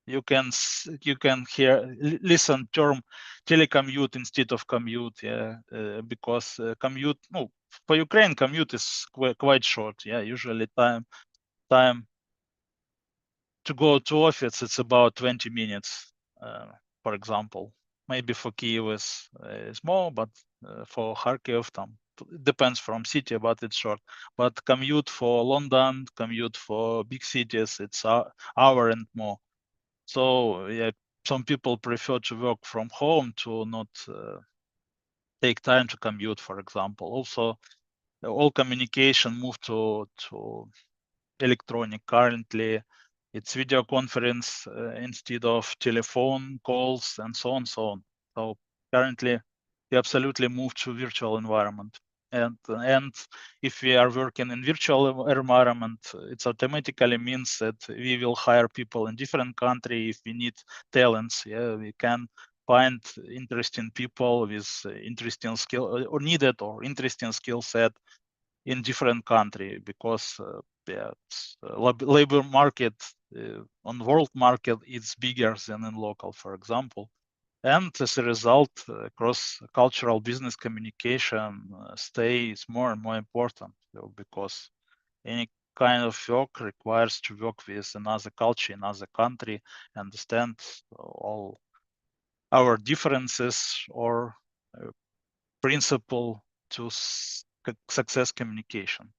You can listen term telecommute instead of commute, because commute, for Ukraine, commute is quite short. Yeah, usually time to go to office, it's about 20 minutes, for example. Maybe for Kyiv is more, but for Kharkiv, depends from city, but it's short. But commute for London, commute for big cities, it's hour and more. So yeah, some people prefer to work from home to not take time to commute, for example. Also, all communication moved to electronic currently. It's video conference instead of telephone calls and so on, so on. So currently, we absolutely move to virtual environment. And if we are working in virtual environment, it automatically means that we will hire people in different country if we need talents. Yeah, we can find interesting people with interesting skill or needed or interesting skill set in different country because yeah, labor market on world market is bigger than in local, for example. And as a result, cross-cultural business communication stays more and more important because any kind of work requires to work with another culture, another country, understand all our differences or principle to success communication.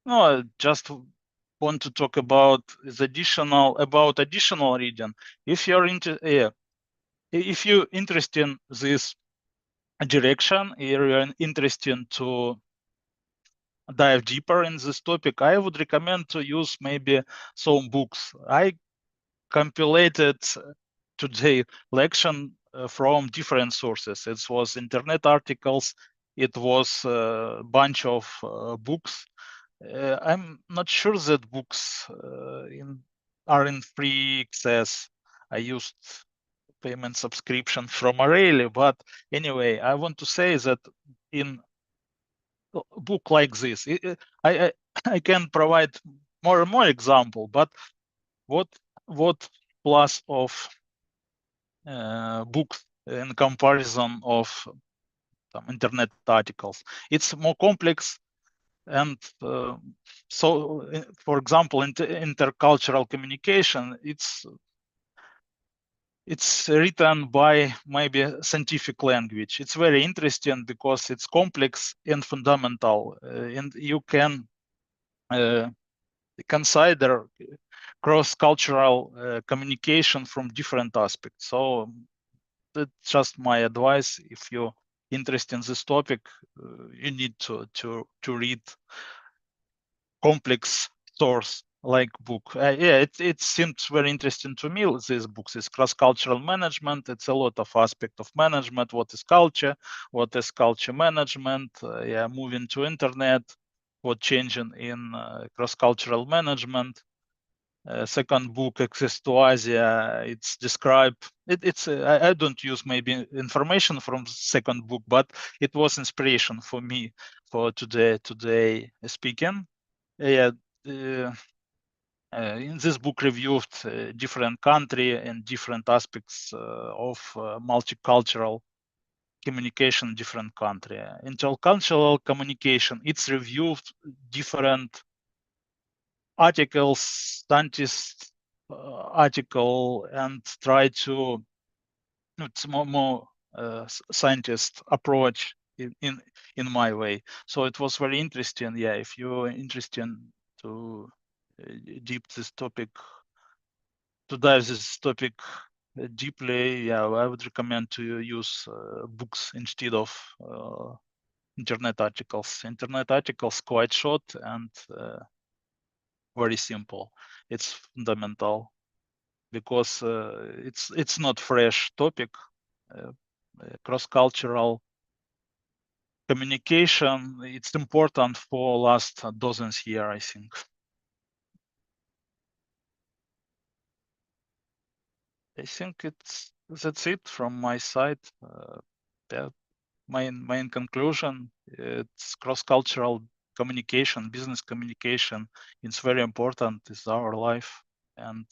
No, I just want to talk about additional reading. If you're if you're interested in this direction, you're interested to dive deeper in this topic, I would recommend to use maybe some books. I compilated today lection from different sources. It was internet articles, it was a bunch of books. I'm not sure that books are in free access. I used payment subscription from Areli, but anyway, I want to say that in a book like this, I I can provide more and more example, but what plus of books in comparison of some internet articles? It's more complex. And so, for example, intercultural communication, it's written by maybe scientific language. It's very interesting because it's complex and fundamental, and you can consider cross-cultural communication from different aspects. So that's just my advice. If you're interested in this topic, you need to read complex source like book. Yeah, it seems very interesting to me. This book is cross-cultural management. It's a lot of aspect of management. What is culture management? Yeah, moving to internet. What changing in cross-cultural management? Second book, Access to Asia. It's described. I don't use maybe information from second book, but it was inspiration for me for today speaking. Yeah, in this book reviewed different country and different aspects of multicultural communication, different country. Intercultural communication, it's reviewed different articles, scientist article, and try to it's more scientist approach in my way. So it was very interesting. Yeah, if you're interested to deep this topic, to dive this topic deeply, yeah, I would recommend to use books instead of internet articles. Internet articles quite short and very simple. It's fundamental because it's not fresh topic. Cross-cultural communication, it's important for last dozens years, I think. I think that's it from my side. Yeah, main conclusion, it's cross-cultural communication, business communication. It's very important. It's our life, and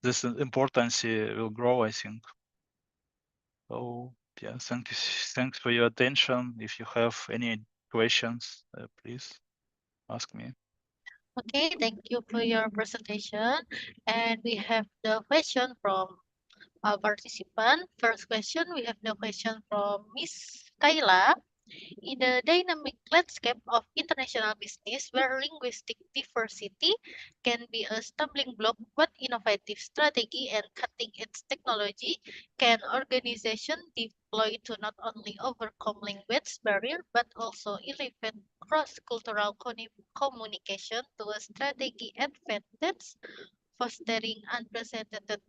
this importance will grow, I think. So yeah, thanks for your attention. If you have any questions, please ask me. Okay, thank you for your presentation. And we have the question from our participant. First question, we have the question from Miss Kayla. In the dynamic landscape of international business, where linguistic diversity can be a stumbling block, what innovative strategy and cutting-edge technology can organizations deploy to not only overcome language barrier but also elevate cross-cultural communication to a strategy advantage, fostering unprecedented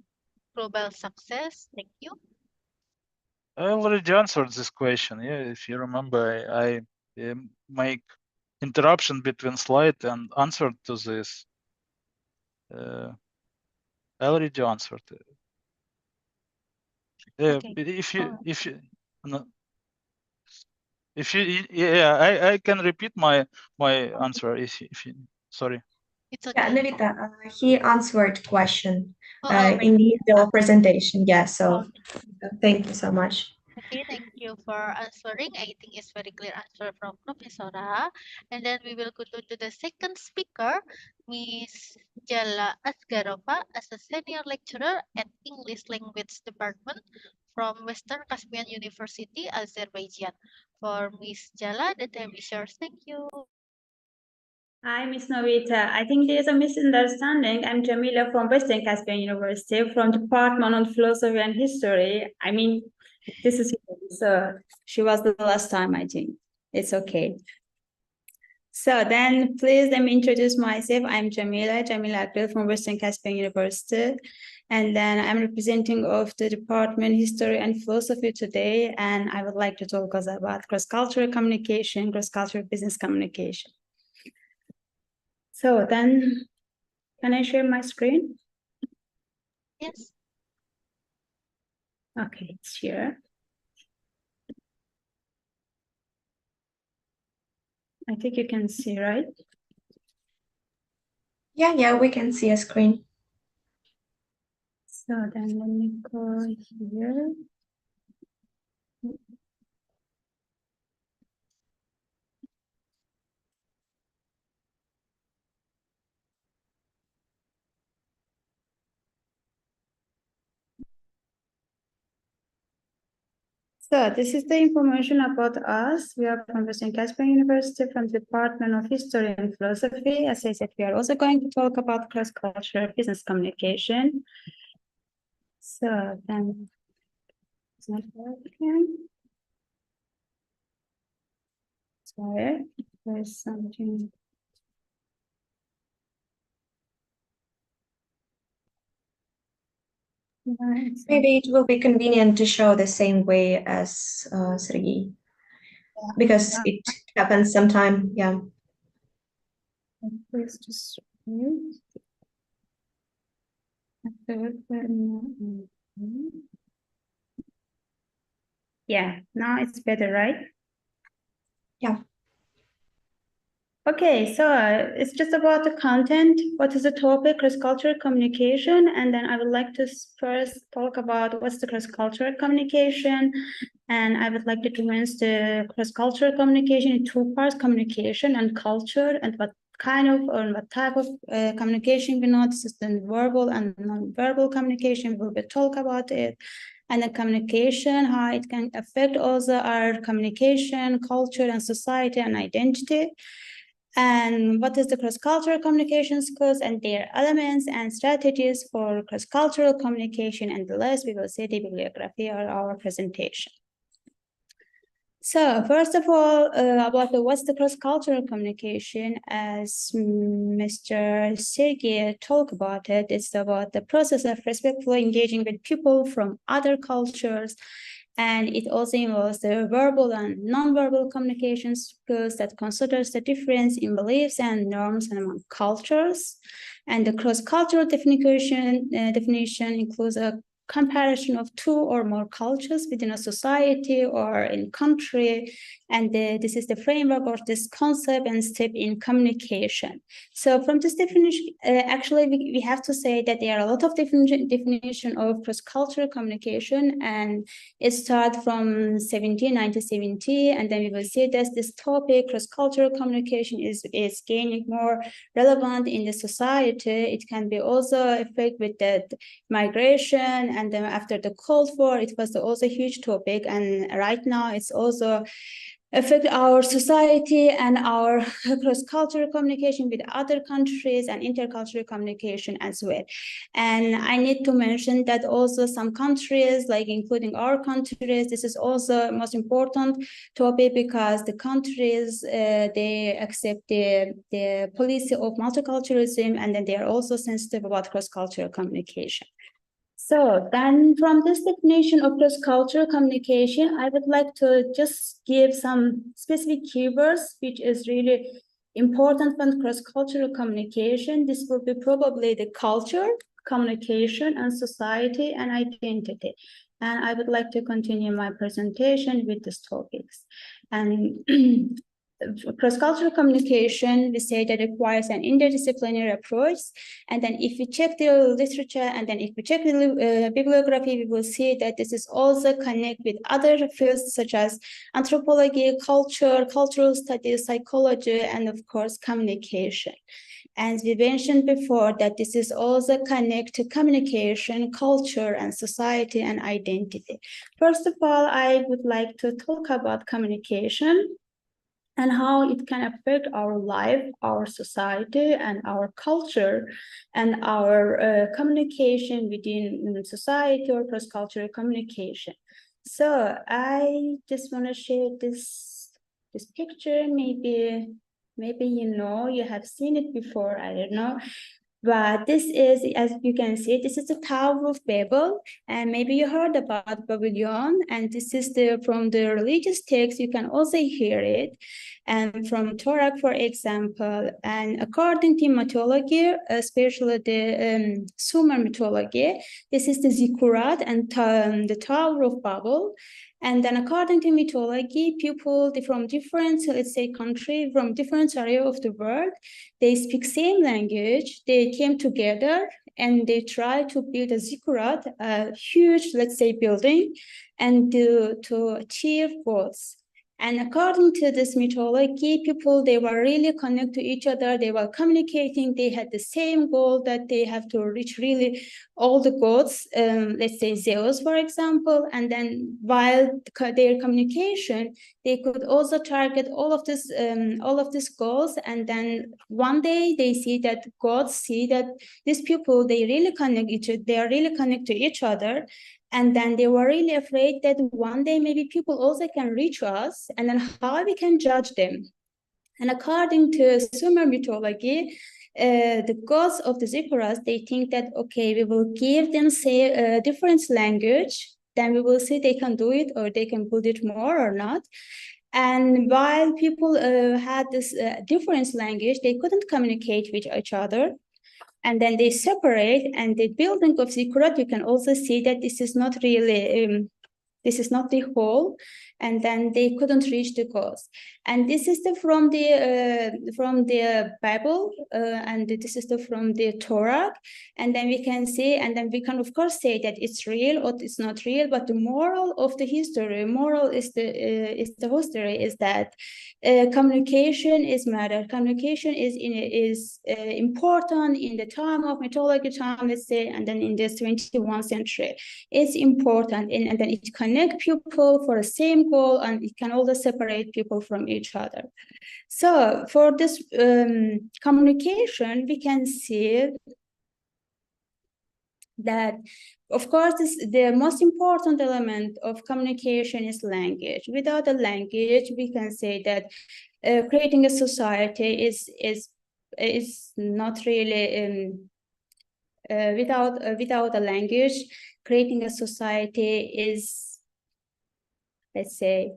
global success? Thank you. I already answered this question. Yeah, if you remember, I make interruption between slide and answer to this. I already answered. Okay. If you yeah, I can repeat my answer if you sorry. It's Yeah, okay. Novita, he answered question Oh, in the individual presentation. Yeah, so okay. thank you so much. Okay, thank you for answering. I think it's very clear answer from Professora. And then we will go to the second speaker, Miss Jala Asgarova, as a senior lecturer at English Language Department from Western Caspian University, Azerbaijan. For Miss Jala, the time is yours. Thank you. Hi, Miss Novita. I think there's a misunderstanding. I'm Jamila from Western Caspian University, from Department on Philosophy and History. I mean, this is so she was the last time, I think. It's okay. So then please let me introduce myself. I'm Jamila Akril from Western Caspian University. And then I'm representing of the Department History and Philosophy today. And I would like to talk about cross-cultural communication, cross-cultural business communication. So then, can I share my screen? Yes. Okay, it's here. I think you can see, right? Yeah, we can see a screen. So then let me go here. So this is the information about us. We are from Western Caspian University, from the Department of History and Philosophy. As I said, we are also going to talk about cross-cultural business communication. So then, it's not working. Sorry, there's something. Maybe it will be convenient to show the same way as Sergii, because it happens sometime. Yeah. Yeah, now it's better, right? Yeah. Okay, so it's just about the content. What is the topic? Cross-cultural communication. And then I would like to first talk about what's the cross-cultural communication. And I would like to difference the cross-cultural communication in two parts, communication and culture, and what kind of or what type of communication we know. This is the verbal and non-verbal communication. We will talk about it. And the communication, how it can affect also our communication, culture, and society and identity. And what is the cross-cultural communication skills and their elements and strategies for cross-cultural communication, and the last we will see the bibliography or our presentation. So first of all, about what's the cross-cultural communication, as Mr. Sergii talked about it, it's about the process of respectfully engaging with people from other cultures. And it also involves the verbal and non-verbal communication skills that considers the difference in beliefs and norms among cultures. And the cross-cultural definition includes a comparison of two or more cultures within a society or in country. And this is the framework of this concept and step in communication. So from this definition, actually, we have to say that there are a lot of definition of cross-cultural communication, and it starts from 1970, and then we will see that this topic, cross-cultural communication, is gaining more relevant in the society. It can be also affected with the migration, and then after the Cold War, it was also a huge topic, and right now it's also affect our society and our cross-cultural communication with other countries and intercultural communication as well. And I need to mention that also some countries, like including our countries, this is also most important topic because the countries, they accept the policy of multiculturalism, and then they are also sensitive about cross-cultural communication. So then from this definition of cross-cultural communication, I would like to just give some specific keywords, which is really important for cross-cultural communication. This will be probably the culture, communication, and society and identity. And I would like to continue my presentation with these topics. And cross-cultural communication, we say that requires an interdisciplinary approach. And then if we check the literature, and then if we check the bibliography, we will see that this is also connect with other fields such as anthropology, culture, cultural studies, psychology, and of course, communication. As we mentioned before, that this is also connect to communication, culture, and society and identity. First of all, I would like to talk about communication and how it can affect our life, our society, and our culture, and our communication within society or cross-cultural communication. So I just want to share this picture. Maybe you have seen it before, I don't know. But this is, as you can see, this is the Tower of Babel, and maybe you heard about Babylon, and this is from the religious text, you can also hear it, and from Torah, for example, and according to mythology, especially the Sumer mythology, this is the Zikkurat and the Tower of Babel. And then according to mythology, people from different, let's say, country, from different area of the world, they speak same language, they came together and they try to build a zikkurat, a huge, let's say, building, and to achieve goals. And according to this mythology, people, they were really connected to each other, they were communicating, they had the same goal that they have to reach really all the gods, let's say Zeus, for example, and then while their communication, they could also target all of these goals, and then one day they see that gods see that these people, they really connect they are really connected to each other. And then they were really afraid that one day maybe people also can reach us, and then how we can judge them. And according to Sumer mythology, the gods of the zikkurats, they think that, okay, we will give them, say, a different language, then we will see they can do it or they can build it more or not. And while people had this different language, they couldn't communicate with each other. And then they separate, and the building of zikkurat, you can also see that this is not really, this is not the whole, and then they couldn't reach the goals. And this is from the Bible, and this is from the Torah. And then we can see, and then we can of course say that it's real or it's not real. But the moral of the history, moral is the history is that communication is matter. Communication is important in the time of mythology time, let's say, and then in the 21st century, it's important, and then it connects people for the same goal, and it can also separate people from each other. So for this communication, we can see that, of course, the most important element of communication is language. Without a language, we can say that creating a society is not really without a language. Creating a society is, let's say,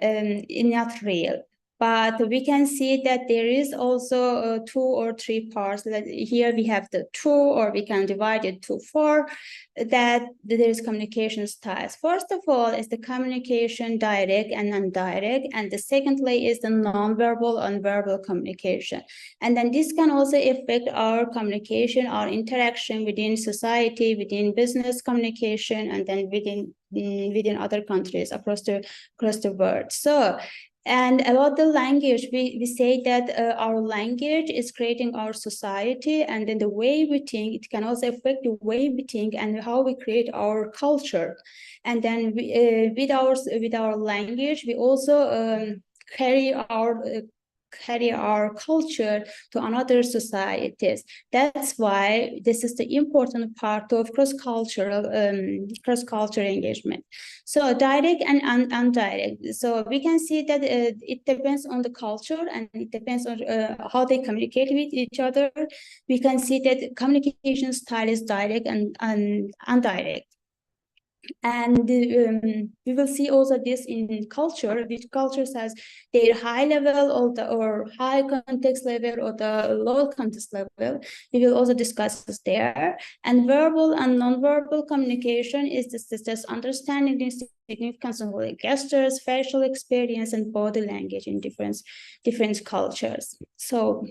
not real. But we can see that there is also 2 or 3 parts. Here we have the 2, or we can divide it to 4, that there is communication styles. First of all is the communication direct and indirect, and the secondly is the non-verbal and verbal communication. And then this can also affect our communication, our interaction within society, within business communication, and then within other countries across the world. So, and about the language, we say that our language is creating our society, and then the way we think, it can also affect the way we think and how we create our culture. And then with our language, we also carry our culture to another societies. That's why this is the important part of cross-cultural engagement. So direct and indirect. So we can see that it depends on the culture, and it depends on how they communicate with each other. We can see that communication style is direct and indirect. And we will see also this in culture, which cultures has their high level or high context level or the low context level. We will also discuss this there. And verbal and non-verbal communication is this understanding the significance of gestures, facial experience, and body language in different cultures. So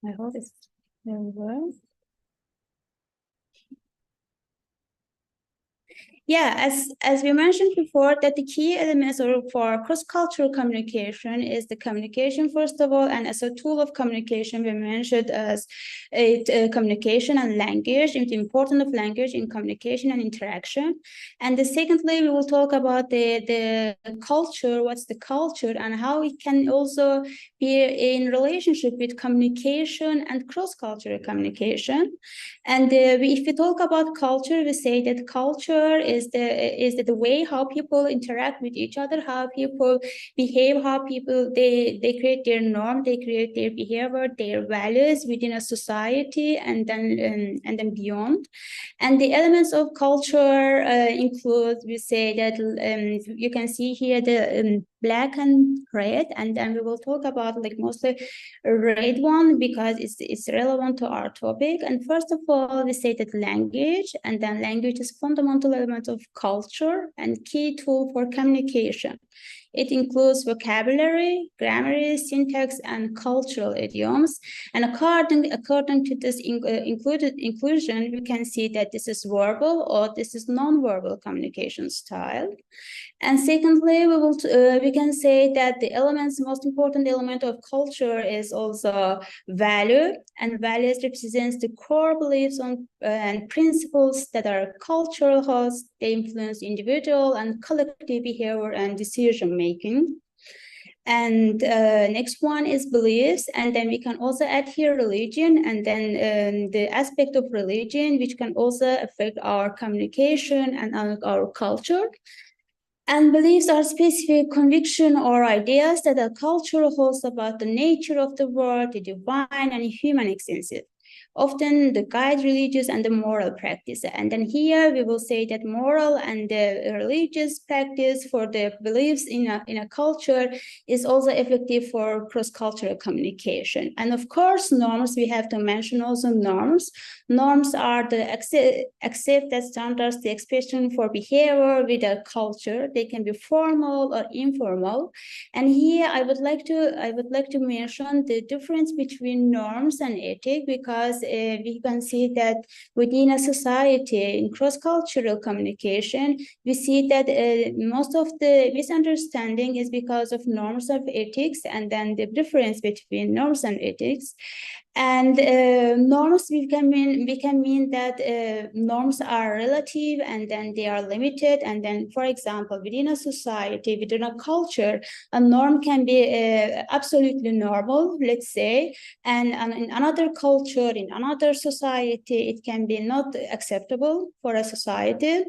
I hope it's there we go. Yeah, as we mentioned before, that the key elements for cross-cultural communication is the communication, first of all, and as a tool of communication, we mentioned as communication and language, the importance of language in communication and interaction. And secondly, we will talk about the culture, what's the culture, and how it can also be in relationship with communication and cross-cultural communication. And if we talk about culture, we say that culture is the way how people interact with each other, how people behave, how people they create their norm, they create their behavior, their values within a society, and then beyond. And the elements of culture include, we say that you can see here the black and red, and then we will talk about like mostly red one because it's relevant to our topic. And first of all, we say that language, and then language is fundamental element of culture and key tool for communication. It includes vocabulary, grammar, syntax, and cultural idioms. And according to this inclusion, we can see that this is verbal or this is non-verbal communication style. And secondly, we can say that the most important element of culture is also value, and values represents the core beliefs and principles that are cultural hosts. They influence individual and collective behavior and decision making. And next one is beliefs, and then we can also add here religion, and then the aspect of religion which can also affect our communication and our culture. And beliefs are specific conviction or ideas that a culture holds about the nature of the world, the divine and human existence. Often the guide religious and the moral practice. And then here we will say that moral and the religious practice for the beliefs in a culture is also effective for cross-cultural communication. And of course, norms, we have to mention also norms. Norms are the accepted standards, the expression for behavior with a culture. They can be formal or informal. And here I would like to mention the difference between norms and ethics, because we can see that within a society in cross-cultural communication, we see that most of the misunderstanding is because of norms of ethics, and then the difference between norms and ethics. And norms, we can mean that norms are relative, and then they are limited. And then, for example, within a society, within a culture, a norm can be absolutely normal, let's say, and in another culture, in another society, it can be not acceptable for a society.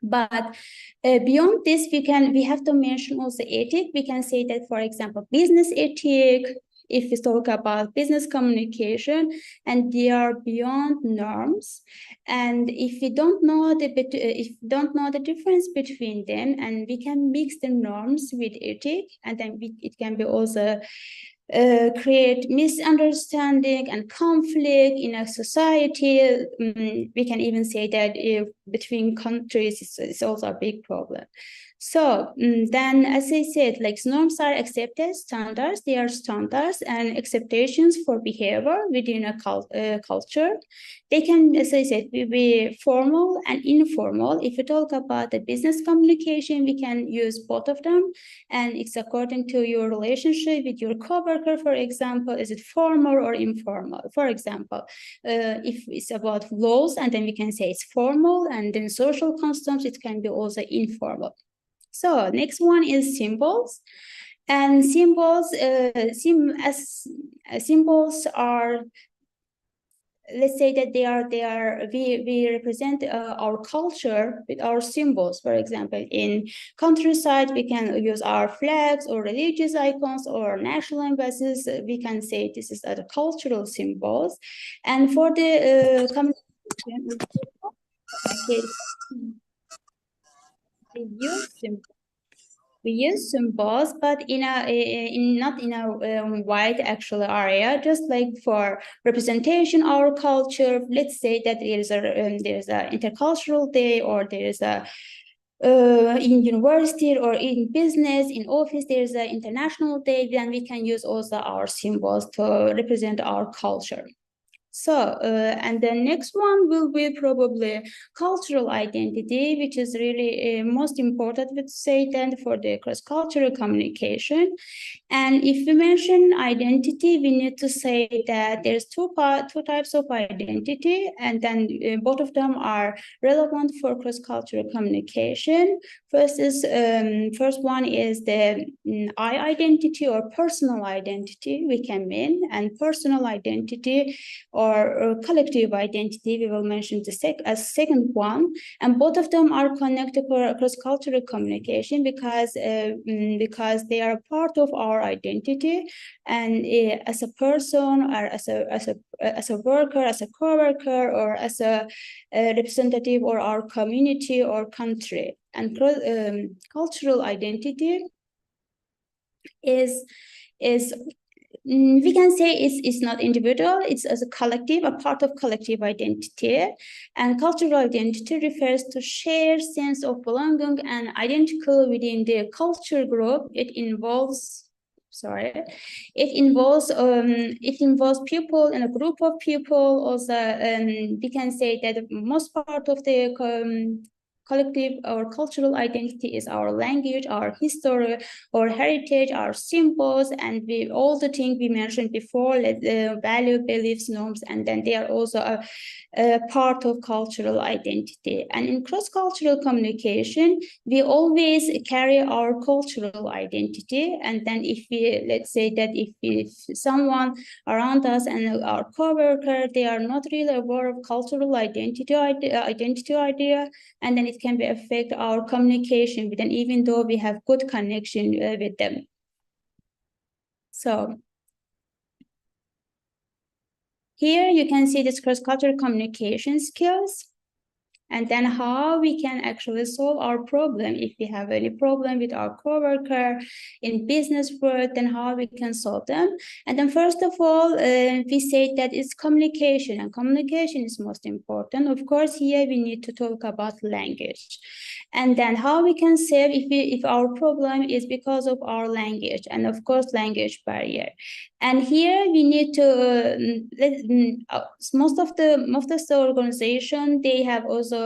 But beyond this, we have to mention also ethic. We can say that, for example, business ethic, if we talk about business communication, and they are beyond norms. And if we don't know the difference between them, and we can mix the norms with ethic, and then it can be also create misunderstanding and conflict in a society. We can even say that between countries, it's also a big problem. So then, as I said, like norms are accepted standards, they are standards and expectations for behavior within a culture. They can, as I said, be formal and informal. If you talk about the business communication, we can use both of them, and it's according to your relationship with your coworker. For example, is it formal or informal? For example, if it's about laws, and then we can say it's formal, and then social customs, it can be also informal. So next one is symbols, and symbols symbols are, let's say that we represent our culture with our symbols. For example, in countryside, we can use our flags or religious icons or national emblems. We can say this is the cultural symbols. And for the communication, we use symbols, but not in a wide actual area, just like for representation our culture. Let's say that there's a intercultural day, or there's a in university or in business, in office, there's an international day. Then we can use also our symbols to represent our culture. So, and the next one will be probably cultural identity, which is really most important, would say, then for the cross-cultural communication. And if we mention identity, we need to say that there's two types of identity, and then both of them are relevant for cross-cultural communication. First one is the I identity or personal identity, we can mean, and personal identity or collective identity, we will mention as second one. And both of them are connected for cross-cultural communication because they are part of our identity, and as a person, or as a worker, as a co-worker, or as a representative or our community or country. And cultural identity is we can say it's not individual, it's as a collective, a part of collective identity. And cultural identity refers to shared sense of belonging and identical within the culture group. It involves people in a group of people. Also, we can say that most part of the collective or cultural identity is our language, our history, our heritage, our symbols, and all the things we mentioned before, like value, beliefs, norms, and then they are also a part of cultural identity. And in cross-cultural communication, we always carry our cultural identity. And then if we, let's say that if someone around us and our coworker, they are not really aware of cultural identity idea, and then it can be affect our communication with them, even though we have good connection with them. So here you can see this cross-cultural communication skills, and then how we can actually solve our problem. If we have any problem with our coworker in business world, then how we can solve them. And then first of all, we say that it's communication, and communication is most important. Of course, here we need to talk about language. And then how we can save if our problem is because of our language, and of course language barrier. And here we need to most of the organization, they have also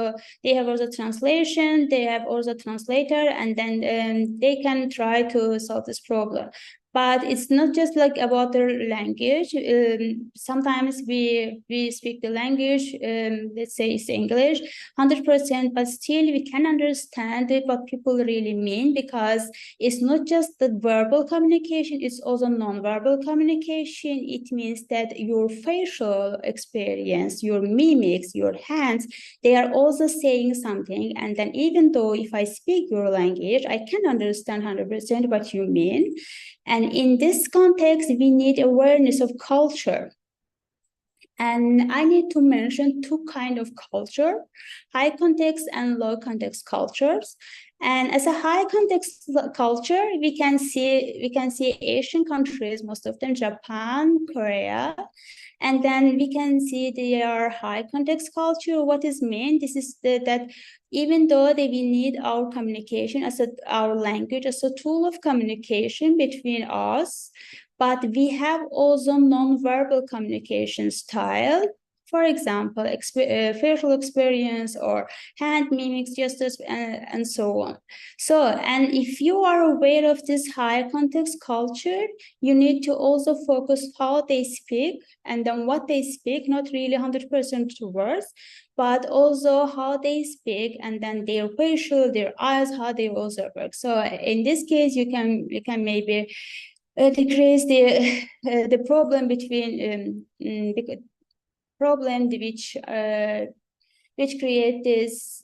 translation, they have also translator, and then they can try to solve this problem. But it's not just like about the language. Sometimes we speak the language, let's say it's English 100%, but still we can understand what people really mean, because it's not just the verbal communication, it's also non-verbal communication. It means that your facial experience, your mimics, your hands, they are also saying something. And then even though if I speak your language, I can understand 100% what you mean. And in this context, we need awareness of culture. And I need to mention two kinds of culture, high context and low context cultures. And as a high context culture, we can see Asian countries, most of them Japan, Korea, and then we can see their high context culture. What is mean? This is that even though we need our communication as our language as a tool of communication between us, but we have also non-verbal communication style. For example, facial experience or hand mimics, gestures, and so on. So, and if you are aware of this higher context culture, you need to also focus how they speak and then what they speak, not really 100% words, but also how they speak and then their facial, their eyes, how they also work. So in this case, you can maybe decrease the problem between the problem which create this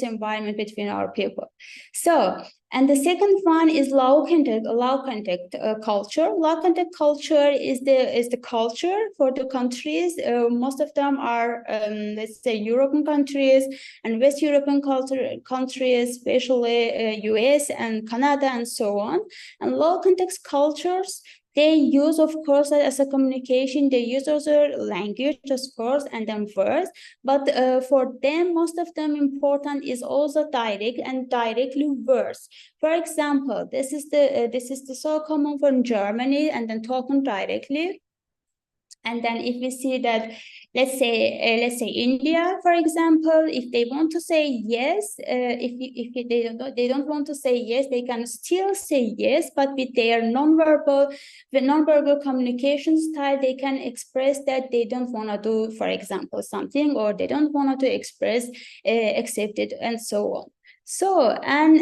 environment between our people. So, and the second one is low contact culture. Low contact culture is the culture for the countries. Most of them are let's say European countries and West European countries, especially US and Canada and so on. And low context cultures, they use, of course, as a communication, they use also language, of course, and then words. But for them, most of them important is also direct and directly words. For example, this is the so common from Germany and then talking directly. And then if we see that, let's say India, for example, if they want to say yes, if they don't want to say yes, they can still say yes, but with their nonverbal communication style, they can express that they don't want to do, for example, something, or they don't want to express accept it, and so on. So, and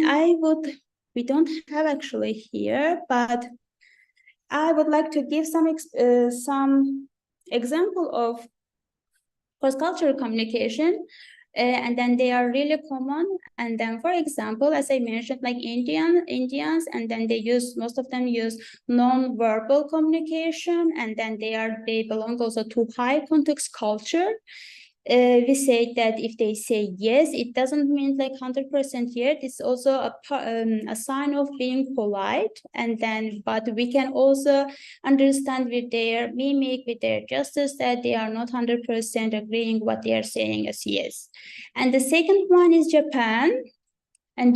we don't have actually here, but I would like to give some example of cross-cultural communication, and then they are really common. And then, for example, as I mentioned, like Indians, and then most of them use non-verbal communication, and then they belong also to high context culture. We say that if they say yes, it doesn't mean like 100% yes. It's also a sign of being polite. And then, but we can also understand with their mimic, with their gestures, that they are not 100% agreeing what they are saying as yes. And the second one is Japan. And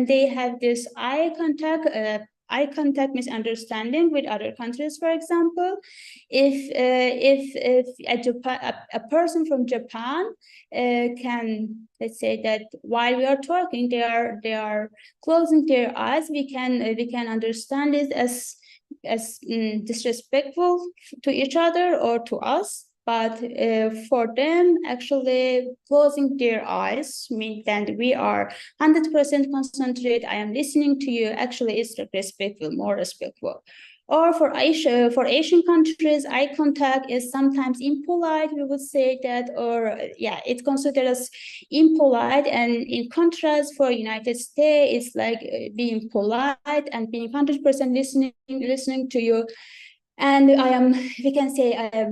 they have this eye contact misunderstanding with other countries. For example, if a person from Japan can, let's say that while we are talking, they are closing their eyes, we can understand it as disrespectful to each other or to us. But for them, actually closing their eyes means that we are 100% concentrate. I am listening to you. Actually, it's respectful, more respectful. Or for Asian countries, eye contact is sometimes impolite. We would say that, or yeah, it's considered as impolite. And in contrast, for United States, it's like being polite and being 100% listening to you. And we can say I am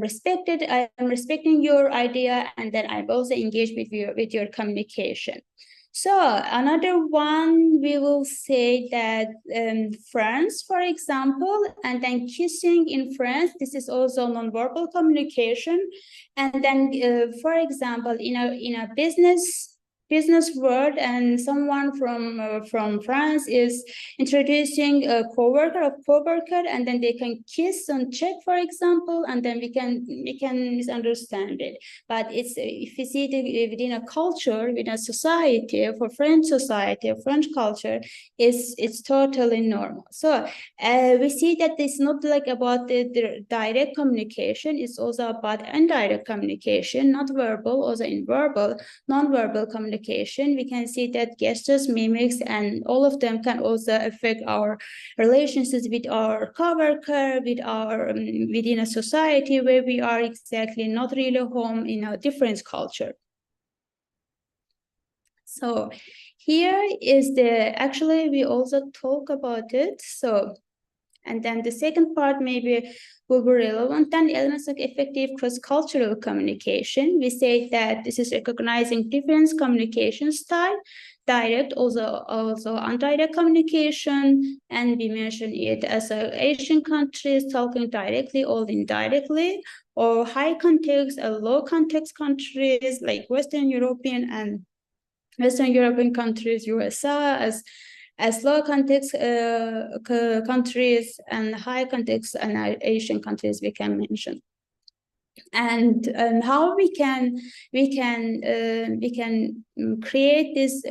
respecting your idea, and then I'm also engaged with your communication. So another one, we will say that France, for example, and then kissing in France, this is also nonverbal communication. And then, for example, in a business world, and someone from France is introducing a coworker, and then they can kiss on cheek, for example, and then we can misunderstand it. But it's, if you see it within a culture, within a society, for French society, French culture, it's totally normal. So we see that it's not like about the direct communication, it's also about indirect communication, not verbal, also non-verbal communication. We can see that gestures, mimics, and all of them can also affect our relationships with our coworker, within a society where we are exactly not really home in a different culture. So here is actually we also talk about it. So And then the second part maybe will be relevant. Then elements like effective cross-cultural communication. We say that this is recognizing different communication style, direct, also indirect communication, and we mention it as Asian countries talking directly or indirectly, or high context and low context countries like Western European countries, USA, as low context countries, and high context and Asian countries we can mention. And how we can create this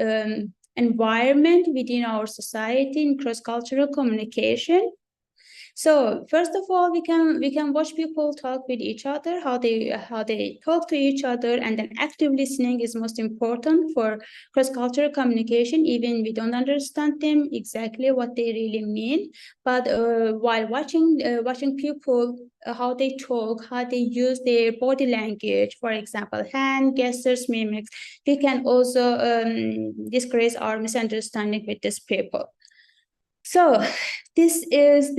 environment within our society in cross-cultural communication. So first of all, we can watch people talk with each other, how they talk to each other, and then active listening is most important for cross-cultural communication. Even we don't understand them exactly what they really mean, but while watching people, how they talk, how they use their body language, for example, hand gestures, mimics, we can also decrease our misunderstanding with these people. So this is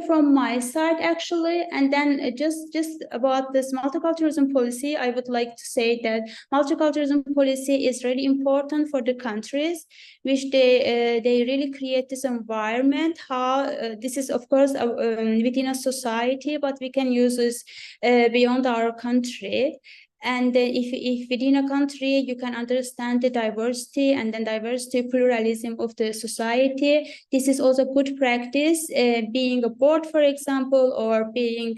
from my side actually. And then just about this multiculturalism policy, I would like to say that multiculturalism policy is really important for the countries which they really create this environment. How this is of course within a society, but we can use this beyond our country. And if within a country you can understand the diversity and then diversity pluralism of the society, this is also good practice. Being a board, for example, or being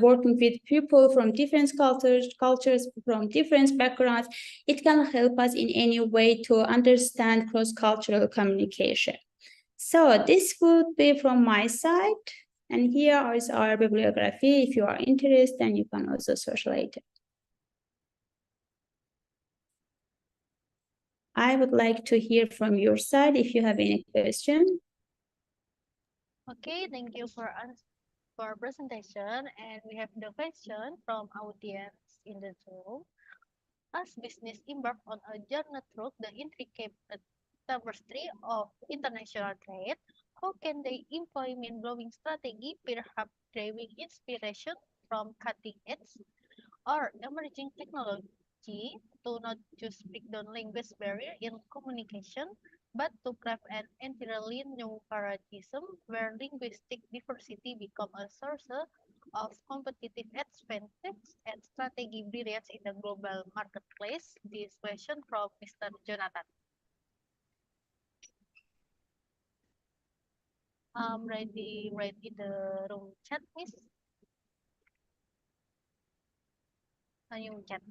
working with people from different cultures from different backgrounds, it can help us in any way to understand cross-cultural communication. So this would be from my side. And here is our bibliography. If you are interested, then you can also search later. I would like to hear from your side if you have any question. Okay, thank you for presentation. And we have the question from audience in the Zoom. As business embark on a journey through the intricate tapestry of international trade, how can they employ mind-blowing strategy, perhaps drawing inspiration from cutting-edge or emerging technology to not just break down language barrier in communication, but to craft an entirely new paradigm where linguistic diversity become a source of competitive advantage and strategy brilliance in the global marketplace? This question from Mr. Jonathan. Write in the room chat, please. You chat.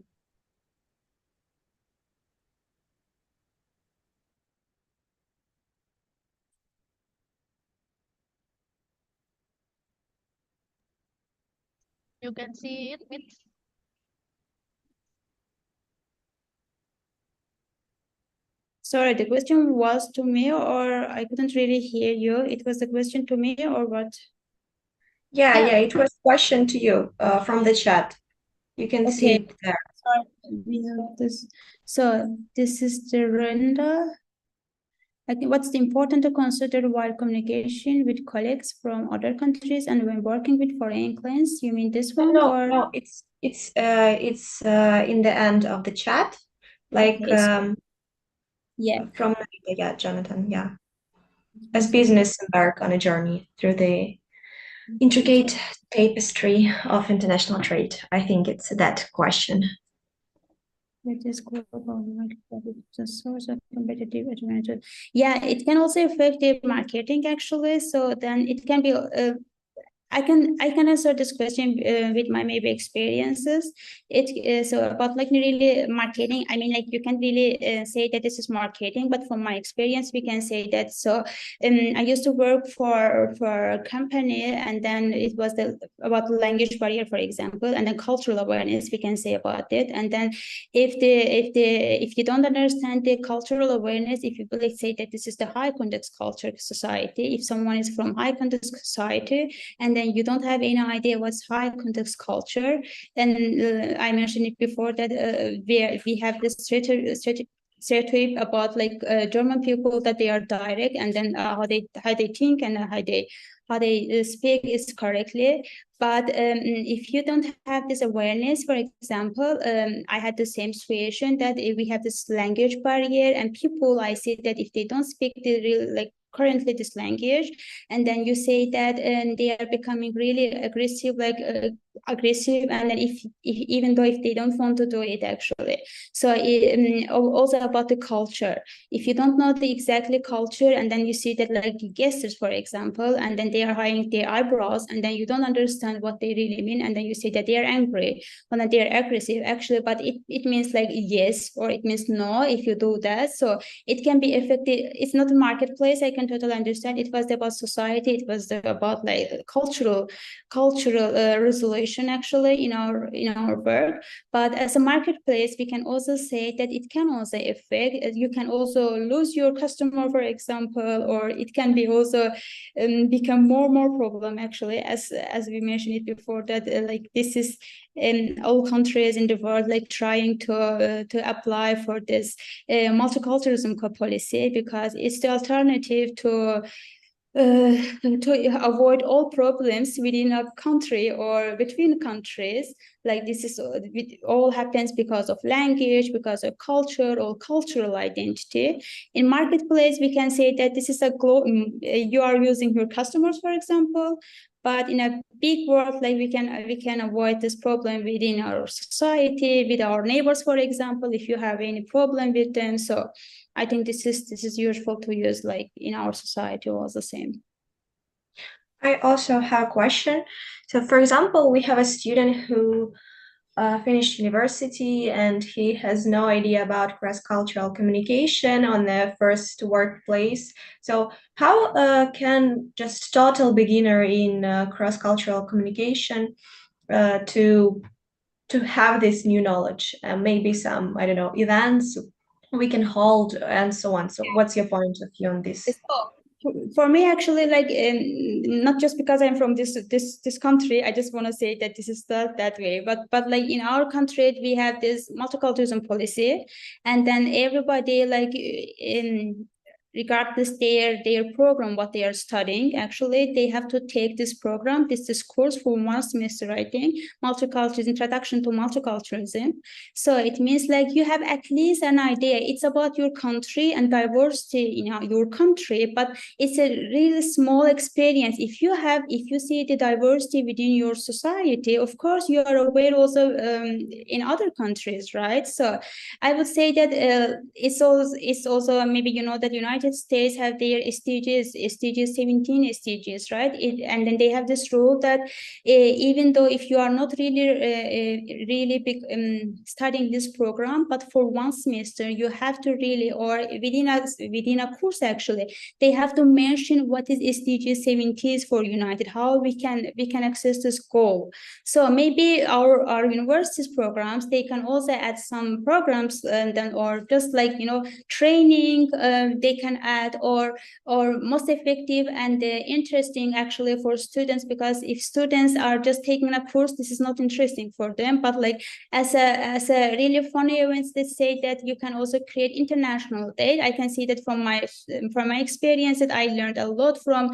You can see it with. Sorry, the question was to me, or I couldn't really hear you. It was a question to me, or what? Yeah, it was a question to you from the chat. You can see it there. Sorry, we have this. So this is the render. I think what's important to consider while communication with colleagues from other countries and when working with foreign clients. You mean this one? No, it's in the end of the chat, like yeah, from Jonathan, yeah. As business embark on a journey through the intricate tapestry of international trade. I think it's that question. It is global, the source of competitive advantage. Yeah, it can also affect the marketing actually. So then it can be. I can answer this question with my maybe experiences. So about like really marketing. I mean, like you can't really say that this is marketing, but from my experience, we can say that. So I used to work for a company, and then it was about language barrier, for example, and then cultural awareness. We can say about it, and then if you don't understand the cultural awareness, if you really say that this is the high context culture society, if someone is from high context society and then you don't have any idea what's high context culture, then I mentioned it before that we have this stereotype about like German people, that they are direct, and then how they think and how they speak is correctly. But if you don't have this awareness, for example, I had the same situation that we have this language barrier, and people, I see that if they don't speak the real, like currently this language, and then you say that they are becoming really aggressive, like aggressive, and then if even though if they don't want to do it actually. So also about the culture, if you don't know the exactly culture, and then you see that like guests, for example, and then they are hiring their eyebrows, and then you don't understand what they really mean, and then you say that they are angry, and then they are aggressive actually, but it means like yes, or it means no if you do that. So it can be effective. It's not a marketplace, I can totally understand. It was about society, it was about like cultural resolution actually in our work. But as a marketplace, we can also say that it can also affect, you can also lose your customer, for example, or it can be also become more problem actually, as we mentioned it before, that like this is in all countries in the world like trying to apply for this multiculturalism policy, because it's the alternative to avoid all problems within a country or between countries. Like this is it all happens because of language, because of culture or cultural identity. In marketplace, we can say that this is you are using your customers, for example, but in a big world, like we can avoid this problem within our society, with our neighbors, for example, if you have any problem with them. So I think this is useful to use like in our society was the same. I also have a question. So for example, we have a student who finished university and he has no idea about cross-cultural communication on the first workplace. So how can just total beginner in cross-cultural communication to have this new knowledge? Maybe some, I don't know, events we can hold and so on. So what's your point of view on this? For me, actually, like not just because I'm from this country, I just want to say that this is not that way. But like in our country, we have this multiculturalism policy, and then everybody like regardless their program, what they are studying, actually they have to take this program, this course for 1 semester, I think, multiculturalism, introduction to multiculturalism. So it means like you have at least an idea. It's about your country and diversity in your country, but it's a really small experience. If you see the diversity within your society, of course you are aware also in other countries, right? So I would say that it's also maybe you know that United States have their SDGs 17 SDGs, right? And then they have this rule that even though if you are not really big studying this program, but for 1 semester you have to really, or within a course actually, they have to mention what is SDG 17 for United, how we can access this goal. So maybe our universities programs, they can also add some programs and then, or just like training they can add, or most effective and interesting actually for students, because if students are just taking a course, this is not interesting for them. But like as a really funny events, let's say that you can also create international date. I can see that from my experience that I learned a lot from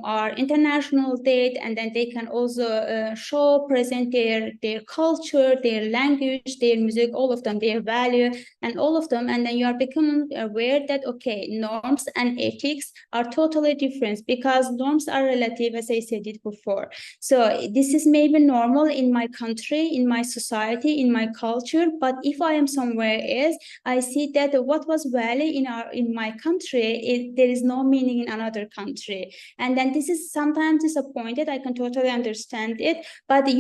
our international date, and then they can also present their culture, their language, their music, all of them, their value and all of them. And then you are becoming aware that okay, norms and ethics are totally different, because norms are relative, as I said it before. So this is maybe normal in my country, in my society, in my culture, but if I am somewhere else, I see that what was value in my country, there is no meaning in another country. And then this is sometimes disappointed. I can totally understand it. But if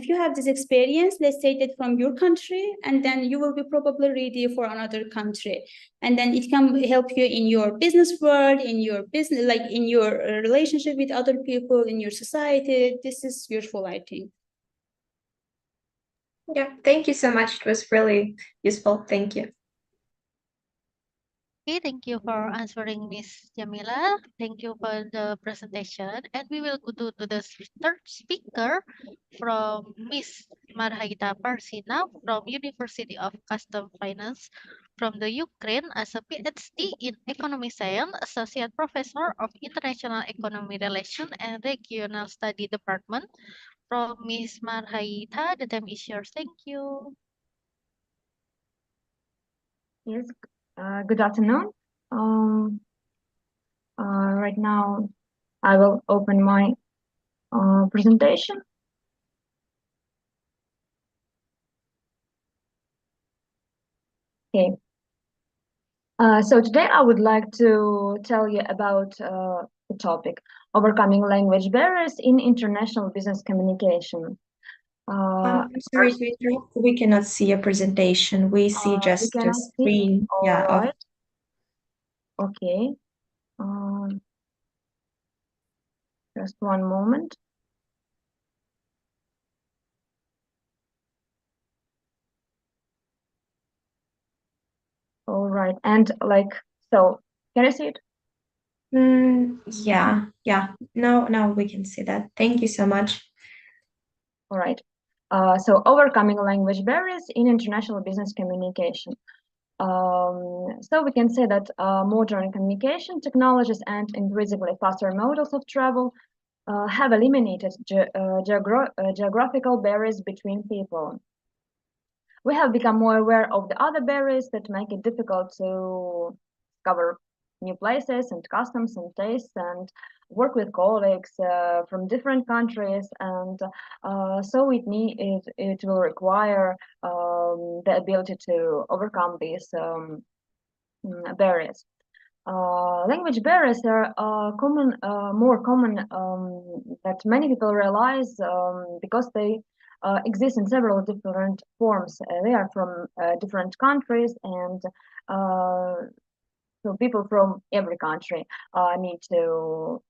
you have this experience, let's say that from your country, and then you will be probably ready for another country, and then it can help you in your business world, in your business, like in your relationship with other people, in your society. This is useful, I think. Yeah, thank you so much. It was really useful. Thank you. Okay, thank you for answering, Miss Jamila. Thank you for the presentation. And we will go to the third speaker from Miss Marhayta Parshyna from University of Custom Finance from the Ukraine as a PhD in Economic Science, Associate Professor of International Economy Relations and Regional Study Department. From Ms. Marhayta, the time is yours. Thank you. Yes, good afternoon. Right now, I will open my presentation. Okay. So today I would like to tell you about the topic, overcoming language barriers in international business communication. I'm sorry to interrupt. We cannot see a presentation. We see You just the cannot see? screen. Yeah. All right. Okay. Just one moment. All right. And so, can I see it? Yeah. Now we can see that. Thank you so much. All right. So overcoming language barriers in international business communication. So we can say that modern communication technologies and increasingly faster models of travel have eliminated geographical barriers between people. We have become more aware of the other barriers that make it difficult to discover new places and customs and tastes and work with colleagues from different countries, and so it will require the ability to overcome these barriers. Language barriers are more common that many people realize because they exist in several different forms. They are from different countries, and so people from every country need to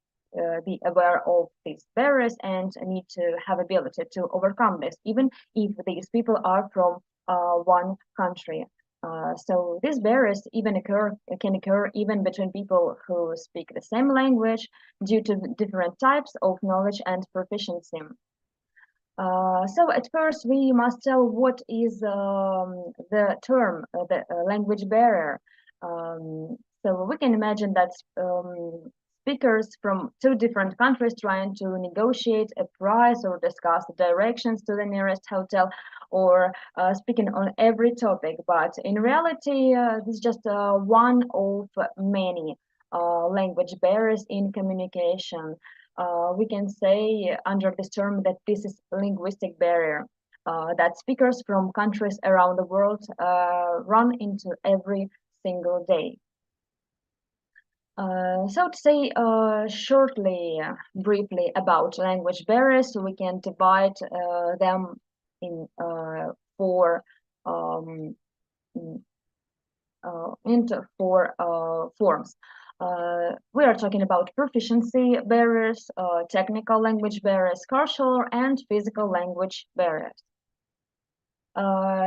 be aware of these barriers and need to have ability to overcome this, even if these people are from one country. So these barriers can occur even between people who speak the same language due to different types of knowledge and proficiency. So at first we must tell what is the term, the language barrier. So we can imagine that speakers from two different countries trying to negotiate a price or discuss the directions to the nearest hotel or speaking on every topic. But in reality, this is just one of many language barriers in communication. We can say under this term that this is linguistic barrier that speakers from countries around the world run into every single day. So to say briefly about language barriers, we can divide them in into four forms. We are talking about proficiency barriers, technical language barriers, cultural and physical language barriers.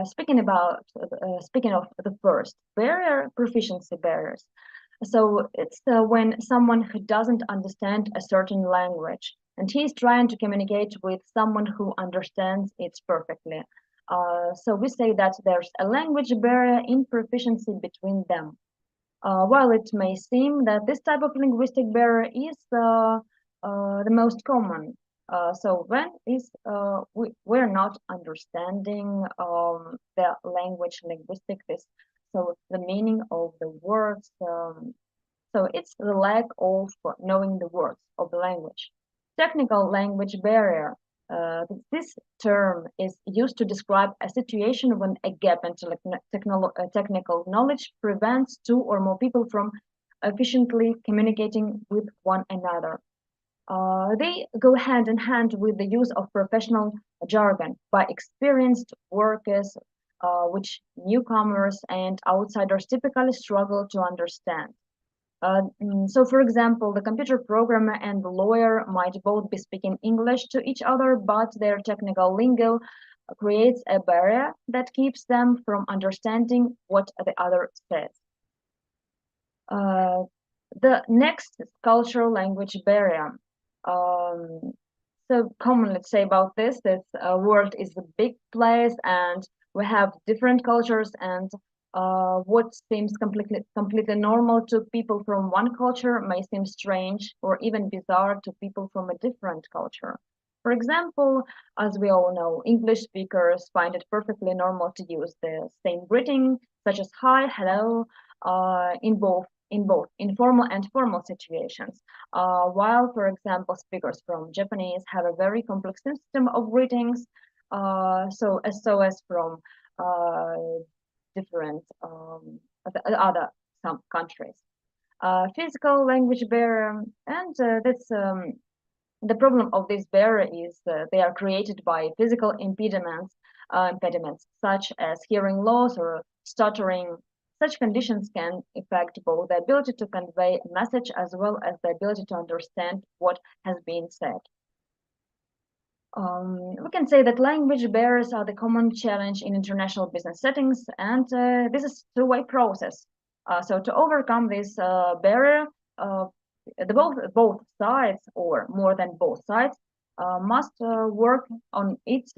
Speaking of the first barrier, proficiency barriers. So it's when someone who doesn't understand a certain language and he's trying to communicate with someone who understands it perfectly. So we say that there's a language barrier in proficiency between them. While it may seem that this type of linguistic barrier is the most common. So when we're not understanding the language linguistics, so the meaning of the words, so it's the lack of knowing the words of the language. Technical language barrier. This term is used to describe a situation when a gap in technical knowledge prevents two or more people from efficiently communicating with one another. They go hand in hand with the use of professional jargon by experienced workers, which newcomers and outsiders typically struggle to understand. So, for example, the computer programmer and the lawyer might both be speaking English to each other, but their technical lingo creates a barrier that keeps them from understanding what the other says. The next is cultural language barrier. so common, let's say, about this world is a big place and we have different cultures, and what seems completely normal to people from one culture may seem strange or even bizarre to people from a different culture. For example, as we all know, English speakers find it perfectly normal to use the same greeting, such as hi, hello, in both informal and formal situations. While, for example, speakers from Japanese have a very complex system of greetings, so as from different other some countries. Physical language barrier, and that's the problem of this barrier is they are created by physical impediments such as hearing loss or stuttering. Such conditions can affect both the ability to convey a message as well as the ability to understand what has been said. We can say that language barriers are the common challenge in international business settings, and this is a two-way process. So to overcome this barrier, both sides, or more than both sides, must work on it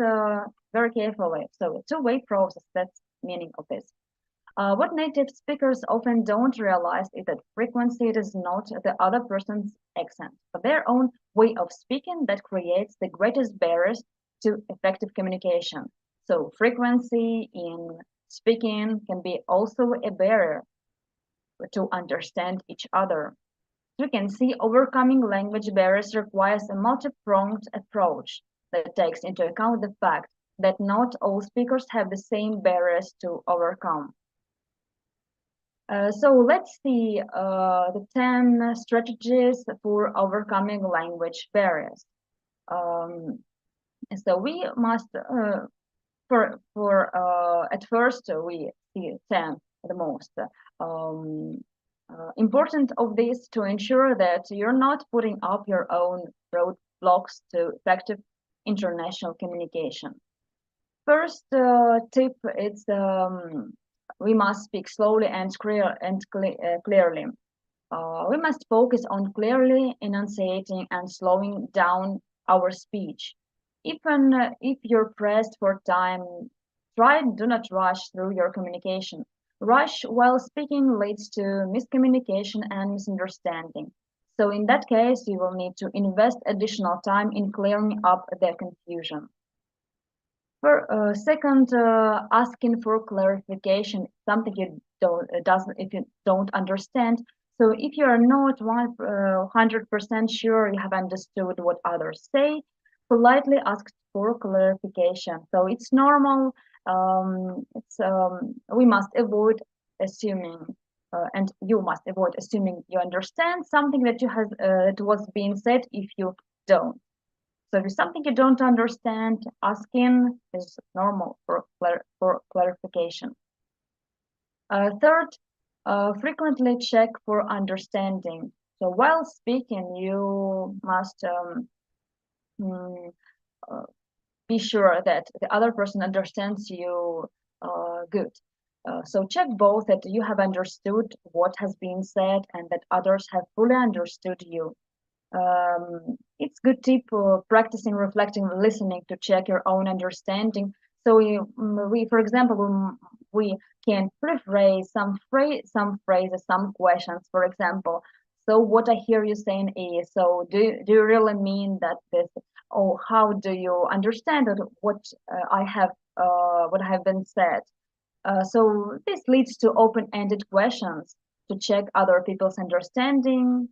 very carefully. So a two-way process, that's the meaning of this. What native speakers often don't realize is that frequency is not the other person's accent, but their own way of speaking that creates the greatest barriers to effective communication. So frequency in speaking can be also a barrier to understand each other. You can see overcoming language barriers requires a multi-pronged approach that takes into account the fact that not all speakers have the same barriers to overcome. So let's see the 10 strategies for overcoming language barriers. So we must, at first, we see 10 the most important of this to ensure that you're not putting up your own roadblocks to effective international communication. First tip is we must speak slowly and clearly. We must focus on clearly enunciating and slowing down our speech. Even if you're pressed for time, do not rush through your communication. Rush while speaking leads to miscommunication and misunderstanding. So in that case, you will need to invest additional time in clearing up the confusion. Second, asking for clarification, something you don't understand. So if you are not 100% sure you have understood what others say, politely ask for clarification. So it's normal. We must avoid assuming, and you must avoid assuming you understand something that that was being said if you don't. So if it's something you don't understand, asking is normal for clarification. Third, frequently check for understanding. So while speaking, you must be sure that the other person understands you good. So check both that you have understood what has been said and that others have fully understood you. It's good tip for practicing reflecting listening to check your own understanding. So we for example, we can rephrase some phrases, some questions. For example, so what I hear you saying is, so do you really mean that this? Or how do you understand what I have been said? So this leads to open-ended questions to check other people's understanding.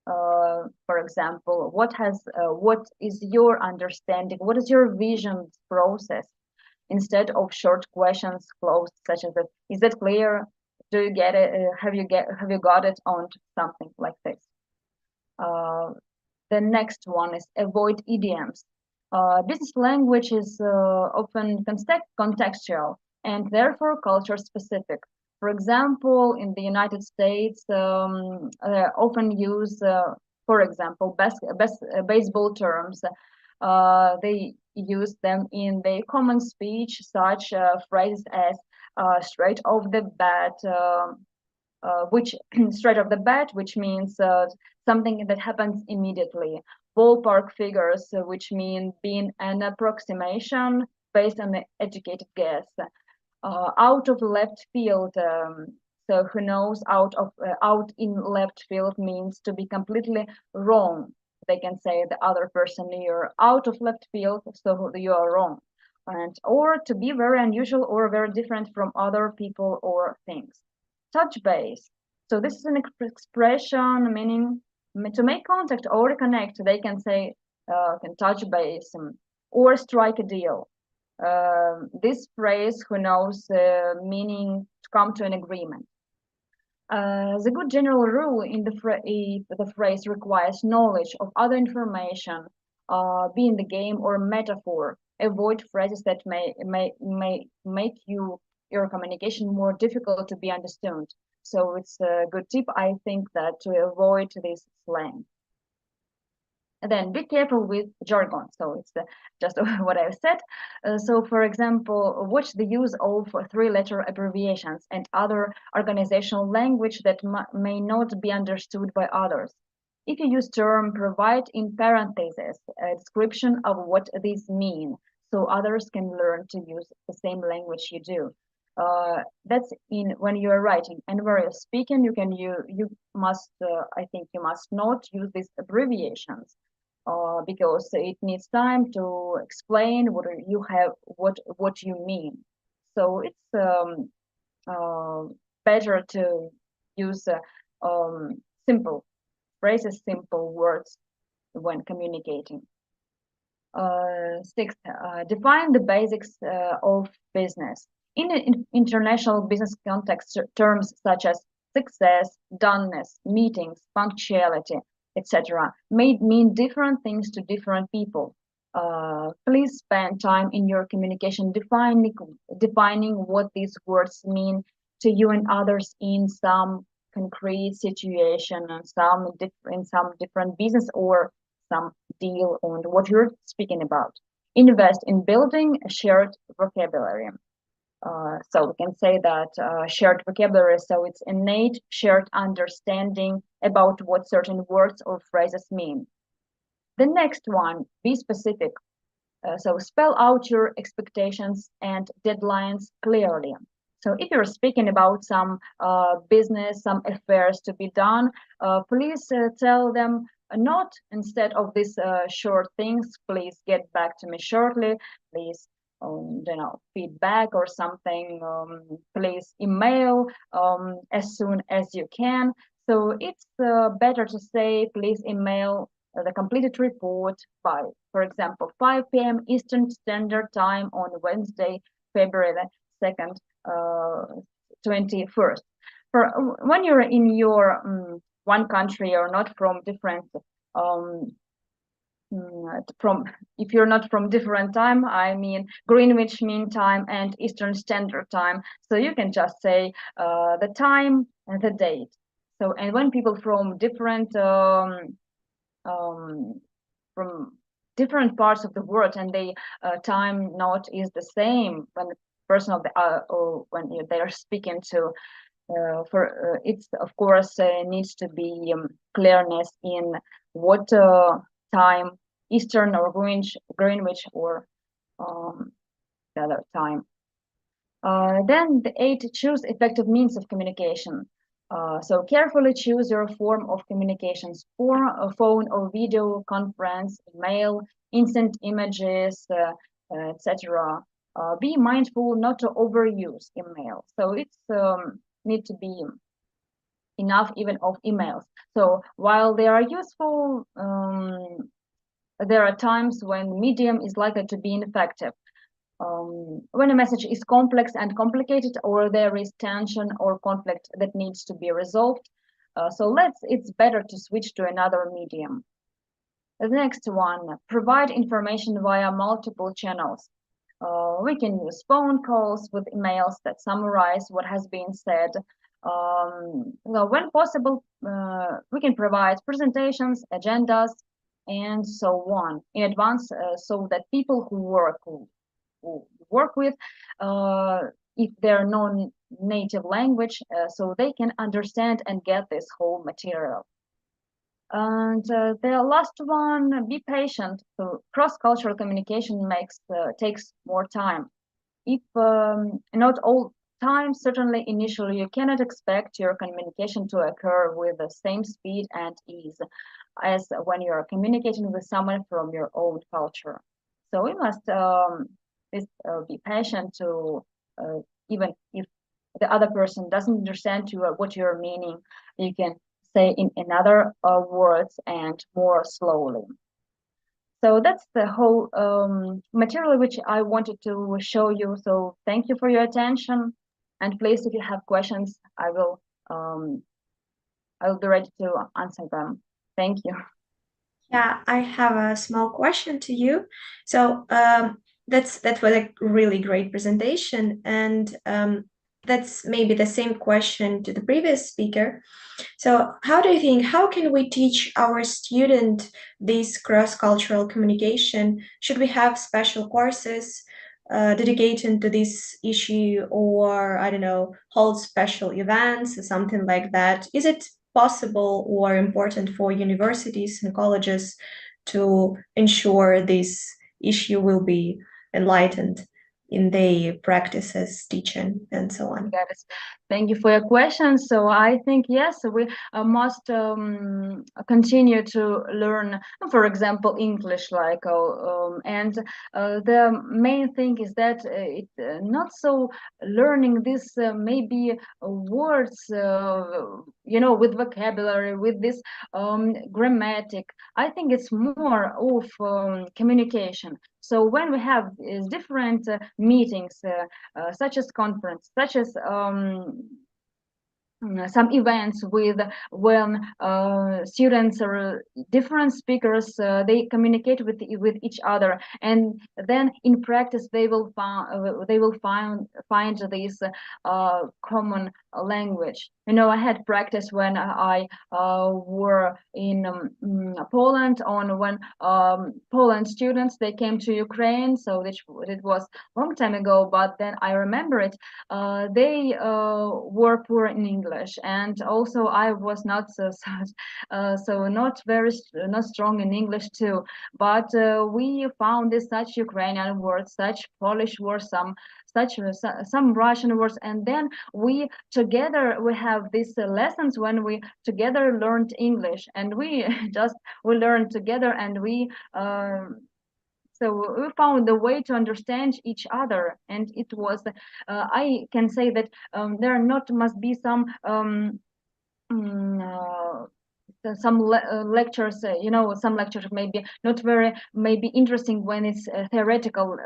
For example, what is your understanding? What is your vision process? Instead of short questions closed, such as is that clear? Do you get it? Have you got it on something like this? The next one is avoid idioms. Business language is often contextual and therefore culture specific. For example, in the United States, often use, for example, baseball terms. They use them in their common speech, such phrases as straight off the bat, which straight off the bat, which means something that happens immediately, ballpark figures, which mean being an approximation based on an educated guess. Out of left field, so who knows, out in left field means to be completely wrong. They can say the other person, you're out of left field, so you are wrong. And or to be very unusual or very different from other people or things. Touch base. So this is an expression meaning to make contact or connect. They can say, can touch base or strike a deal. This phrase, who knows, meaning to come to an agreement. The good general rule in if the phrase requires knowledge of other information, be in the game or metaphor, avoid phrases that may make your communication more difficult to be understood. So it's a good tip, I think, that to avoid this slang. And then be careful with jargon. So it's just what I've said. So for example, watch the use of three-letter abbreviations and other organizational language that may not be understood by others. If you use term, provide in parentheses a description of what these mean, so others can learn to use the same language you do. That's in when you are writing, and where you're speaking, you must I think you must not use these abbreviations. Because it needs time to explain what you mean. So it's better to use simple phrases, simple words when communicating. Sixth, define the basics of business. In international business context, terms such as success, doneness, meetings, punctuality, etc. may mean different things to different people. Please spend time in your communication defining what these words mean to you and others in some concrete situation, and in some different business or some deal on what you're speaking about. Invest in building a shared vocabulary. So we can say that shared vocabulary, so it's innate shared understanding about what certain words or phrases mean. The next one, be specific. So spell out your expectations and deadlines clearly. So if you're speaking about some business, some affairs to be done, please tell them not instead of these short things, please get back to me shortly, please feedback or something, please email as soon as you can. So it's better to say, please email the completed report by, for example, 5 p.m. Eastern Standard Time on Wednesday, February 2nd, 21st. For when you're in your one country or not from different if you're not from different time, I mean Greenwich Mean Time and Eastern Standard Time, so you can just say the time and the date. So, and when people from different parts of the world and the time not is the same when the person of the or when they are speaking to it's of course needs to be clearness in what time, Eastern or Greenwich or the other time. Then the 8, choose effective means of communication. So carefully choose your form of communications for a phone or video conference, email, instant images, etc. Be mindful not to overuse email. So it's need to be enough even of emails. So while they are useful, there are times when medium is likely to be ineffective. When a message is complex and complicated, or there is tension or conflict that needs to be resolved, so it's better to switch to another medium. The next one, provide information via multiple channels. We can use phone calls with emails that summarize what has been said. When possible, we can provide presentations, agendas, and so on in advance, so that people who work with, if they're non-native language, so they can understand and get this whole material. And the last one, be patient. So cross-cultural communication takes more time. If not all time, certainly initially you cannot expect your communication to occur with the same speed and ease as when you're communicating with someone from your own culture. So we must be patient to even if the other person doesn't understand what you're meaning, you can say in other words and more slowly. So that's the whole material which I wanted to show you. So thank you for your attention. And please, if you have questions, I will be ready to answer them. Thank you. Yeah, I have a small question to you. So that was a really great presentation, and that's maybe the same question to the previous speaker. So how do you think, how can we teach our student this cross-cultural communication? Should we have special courses dedicated to this issue, or I don't know, hold special events or something like that? Is it possible or important for universities and colleges to ensure this issue will be enlightened in their practices, teaching, and so on? Got it. Thank you for your question. So I think, yes, we must continue to learn, for example, English, and the main thing is that it not so learning this maybe words, with vocabulary, with this grammatic. I think it's more of communication. So when we have different meetings, such as conference, such as some events when students or different speakers they communicate with each other, and then in practice they will find this common language. I had practice when I were in Poland on when Poland students they came to Ukraine, so it was a long time ago, but then I remember it. They were poor in English, and also I was not so not strong in English too. But we found such Ukrainian words, such Polish words, some Russian words, and then we have these lessons when we together learned English, and we we learned together, and so we found a way to understand each other, and it was I can say that there must be some lectures, some lectures maybe not very maybe interesting when it's theoretical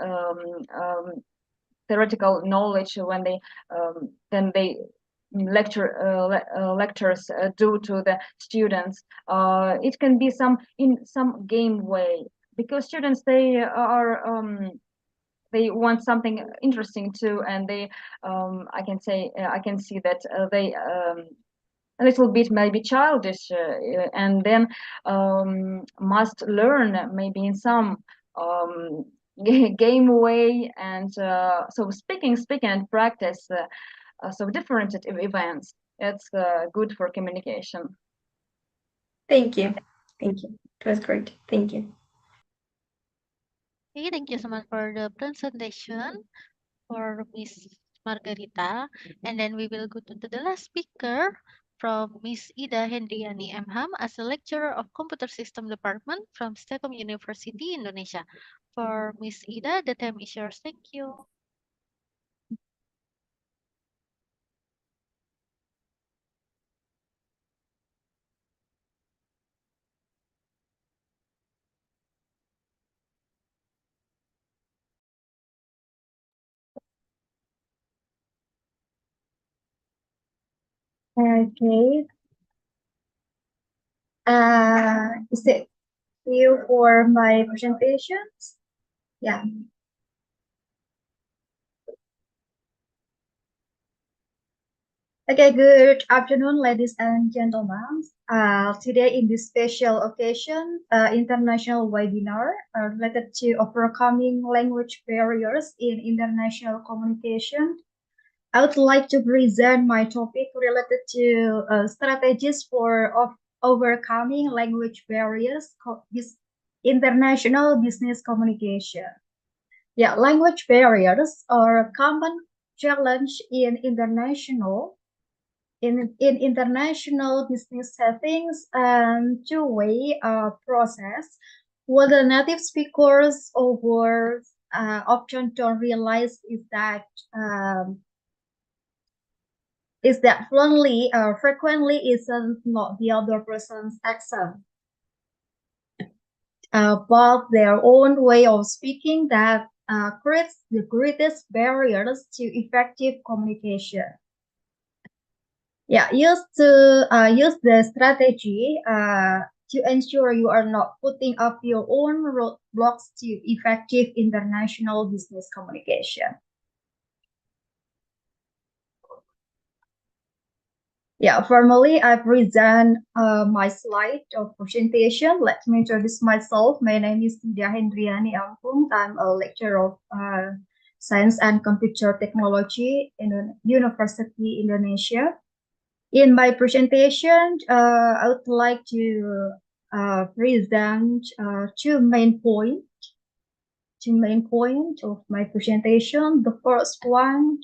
knowledge, when they lectures do to the students. It can be in some game way, because students they want something interesting too, and they I can see that they a little bit maybe childish, and then must learn maybe in some game way, and so speaking and practice, so different events, it's good for communication. Thank you. It was great. Thank you. Okay, thank you so much for the presentation for Miss Margarita. And then we will go to the last speaker from Miss Ida Hendriyani M.Hum as a lecturer of Computer System Department from STEKOM University, Indonesia. For Miss Ida, the time is yours. Thank you. Okay. Is it you for my presentations? Yeah. Okay, good afternoon, ladies and gentlemen. Today in this special occasion, international webinar related to overcoming language barriers in international communication, I would like to present my topic related to strategies for overcoming language barriers, international business communication. Yeah, language barriers are a common challenge in international business settings and two-way process. What the native speakers often don't realize is that frequently isn't not the other person's accent, but their own way of speaking that creates the greatest barriers to effective communication. Yeah, use the strategy to ensure you are not putting up your own roadblocks to effective international business communication. Yeah, formally, I present my slide of presentation. Let me introduce myself. My name is Hendriyani. I'm a lecturer of Science and Computer Technology in University Indonesia. In my presentation, I would like to present two main points of my presentation. The first one,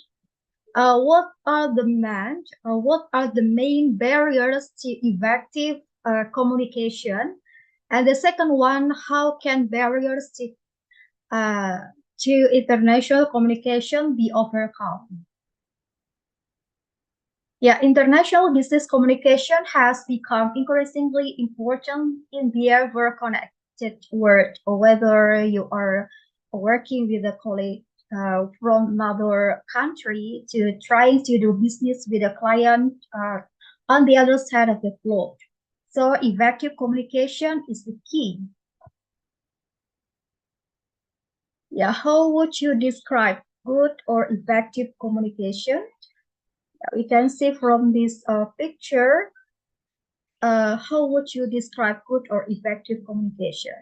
what are the main barriers to effective communication? And the second one, how can barriers to international communication be overcome? Yeah, international business communication has become increasingly important in the ever-connected world, whether you are working with a colleague from another country to trying to do business with a client on the other side of the globe. So effective communication is the key. Yeah, how would you describe good or effective communication? We can see from this picture, how would you describe good or effective communication?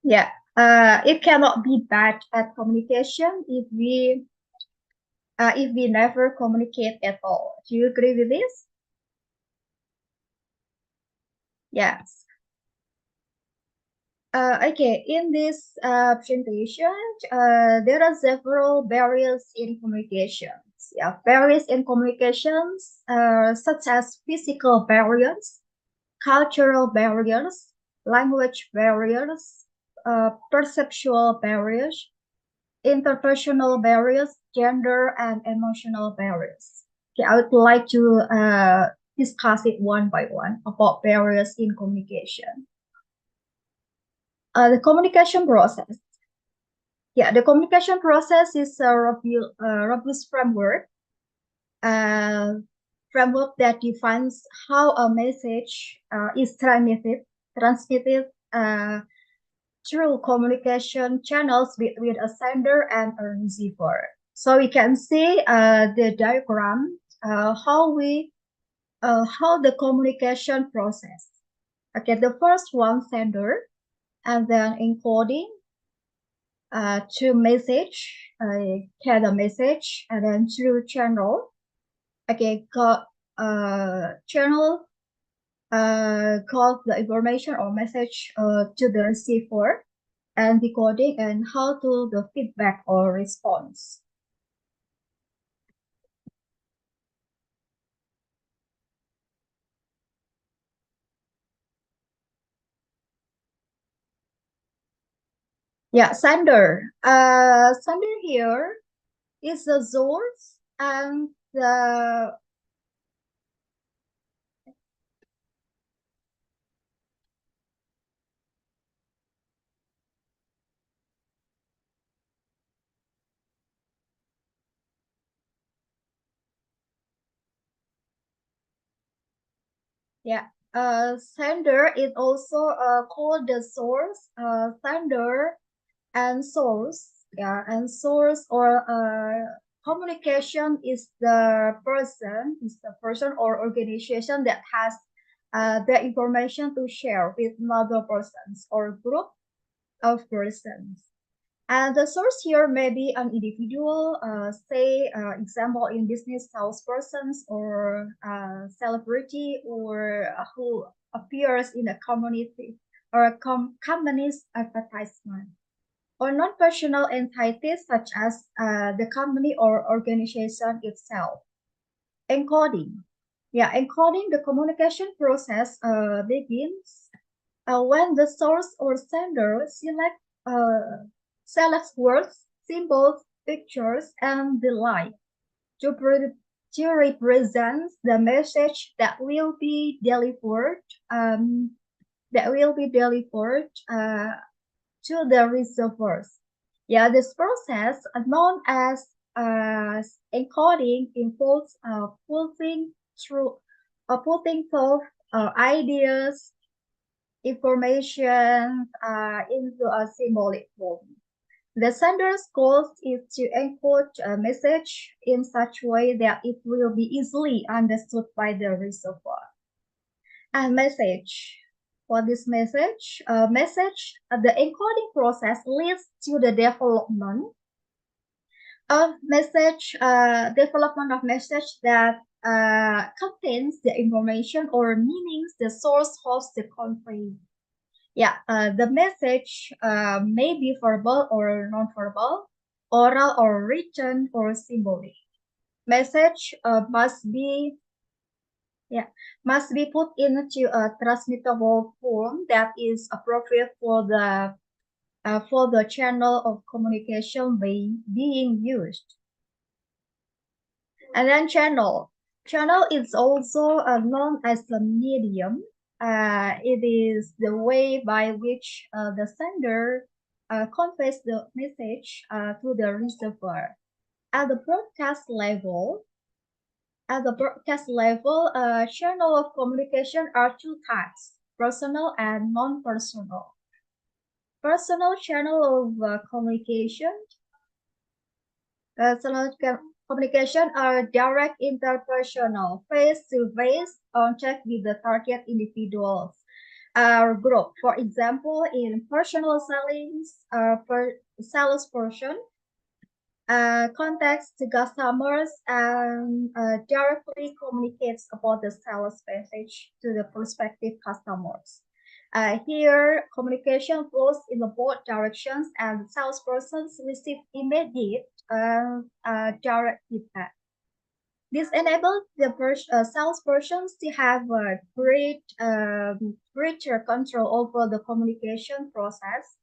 Yeah, it cannot be bad at communication if we never communicate at all. Do you agree with this? Yes. Okay, in this presentation, there are several barriers in communications. Yeah, barriers in communications, such as physical barriers, cultural barriers, language barriers, perceptual barriers, interpersonal barriers, gender and emotional barriers. Okay, I would like to discuss it one by one about barriers in communication. The communication process. Yeah, the communication process is a robust framework that defines how a message is transmitted through communication channels between a sender and a receiver. So we can see the diagram how the communication process. Okay, the first one, sender, and then encoding to message, get a message, and then through channel. Okay, channel call the information or message to the receiver, and decoding and how to the feedback or response. Yeah, sender. Sender here is the source and the sender is also called the source. Sender and source. Yeah, and source or communication is the person or organization that has the information to share with another persons or group of persons. And the source here may be an individual, say, example in business salespersons or celebrity, or who appears in a community or a company's advertisement, or non-personal entities such as the company or organization itself. Encoding. Yeah, encoding, the communication process begins when the source or sender selects words, symbols, pictures, and the like to, represent the message that will be delivered to the receivers. Yeah, this process, known as encoding, involves putting forth ideas, information into a symbolic form. The sender's goal is to encode a message in such a way that it will be easily understood by the receiver. And message. For this message, the encoding process leads to the development of message that contains the information or meanings the source hopes to convey. Yeah, the message may be verbal or non-verbal, oral or written or symbolic. Message must be put into a transmittable form that is appropriate for the channel of communication being used. And then channel. Channel is also known as the medium. It is the way by which the sender conveys the message to the receiver. At the broadcast level, channel of communication are two types: personal and non-personal. Personal channel of communication are direct interpersonal, face-to-face contact with the target individuals or group. For example, in personal salesperson contacts the customers and directly communicates about the sales message to the prospective customers. Here, communication flows in both directions, and salespersons receive immediate direct feedback. This enables the salespersons to have greater control over the communication process.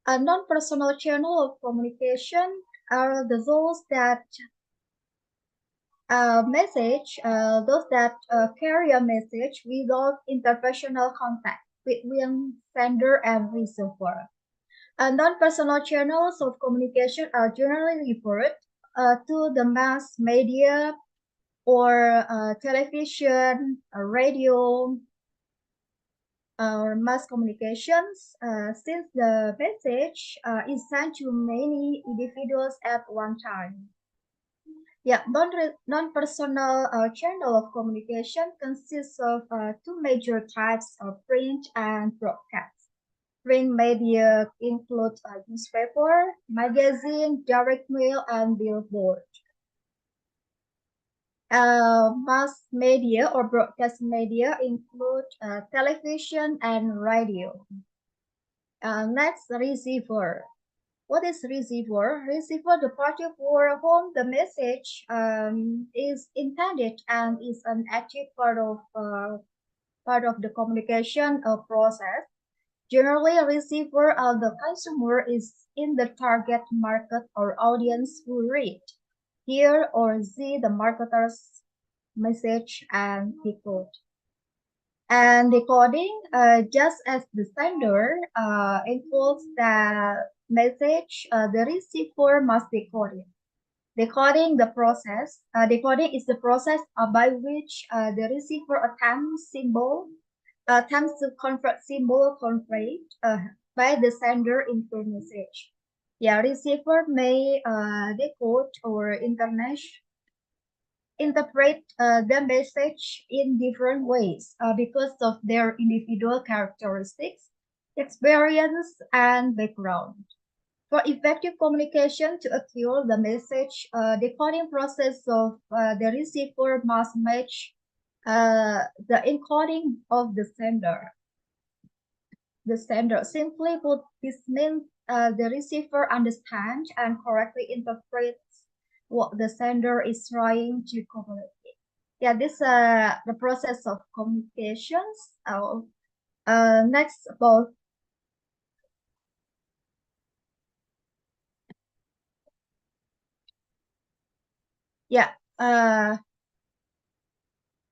A non-personal channel of communication are those that carry a message without interpersonal contact between sender and receiver. Non-personal channels of communication are generally referred to the mass media or television, radio, or mass communications, since the message is sent to many individuals at one time. Yeah, non-personal channel of communication consists of two major types of print and broadcast. Print media include newspaper, magazine, direct mail, and billboard. Mass media or broadcast media include television and radio. Next, receiver. What is receiver? Receiver, the party for whom the message is intended and is an active part of the communication process. Generally, a receiver of the consumer is in the target market or audience who read, hear, or see the marketer's message and decode. And decoding, just as the sender encodes the message, the receiver must decode it. Decoding is the process by which the receiver attempts to convert symbol conveyed by the sender into message. Yeah, receiver may decode or interpret the message in different ways because of their individual characteristics, experience, and background. For effective communication to occur, the message decoding process of the receiver must match the encoding of the sender. Simply put, this means the receiver understands and correctly interprets what the sender is trying to communicate. Yeah, this the process of communications. Next, about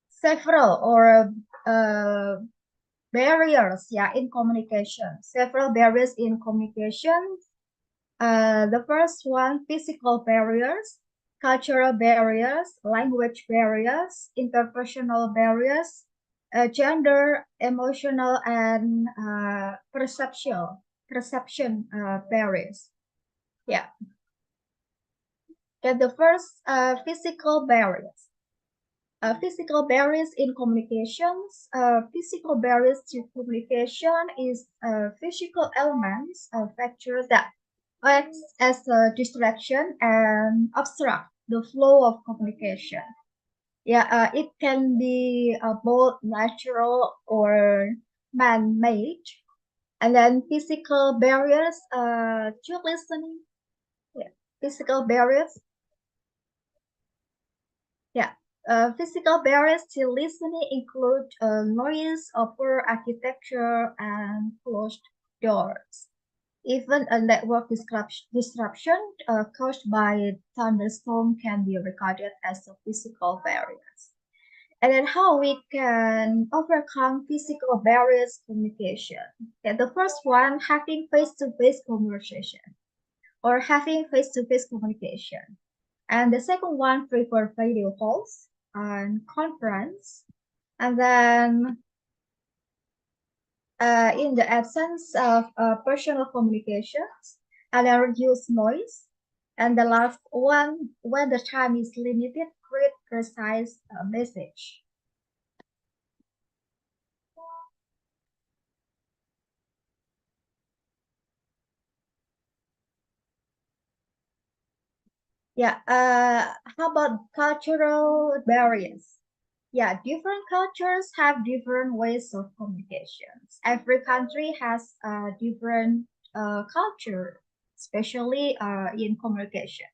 several or barriers in communication. Several barriers in communication. The first one, physical barriers, cultural barriers, language barriers, interpersonal barriers, gender, emotional, and perception barriers. Yeah. And the first, physical barriers. Physical barriers in communications. Physical barriers to communication is physical elements of factors that acts as a distraction and obstruct the flow of communication. Yeah, it can be both natural or man-made. And then physical barriers to listening. Yeah, physical barriers. Yeah. Physical barriers to listening include noise, poor architecture, and closed doors. Even a network disruption caused by thunderstorm can be regarded as a physical barriers. And then how we can overcome physical barriers communication. Okay, the first one, having face-to-face conversation or having face-to-face communication. And the second one, prefer video calls and conference. And then in the absence of personal communications, and then reduce noise. And the last one, when the time is limited, create precise message. Yeah, how about cultural barriers? Yeah, different cultures have different ways of communications. Every country has a different culture, especially in communication.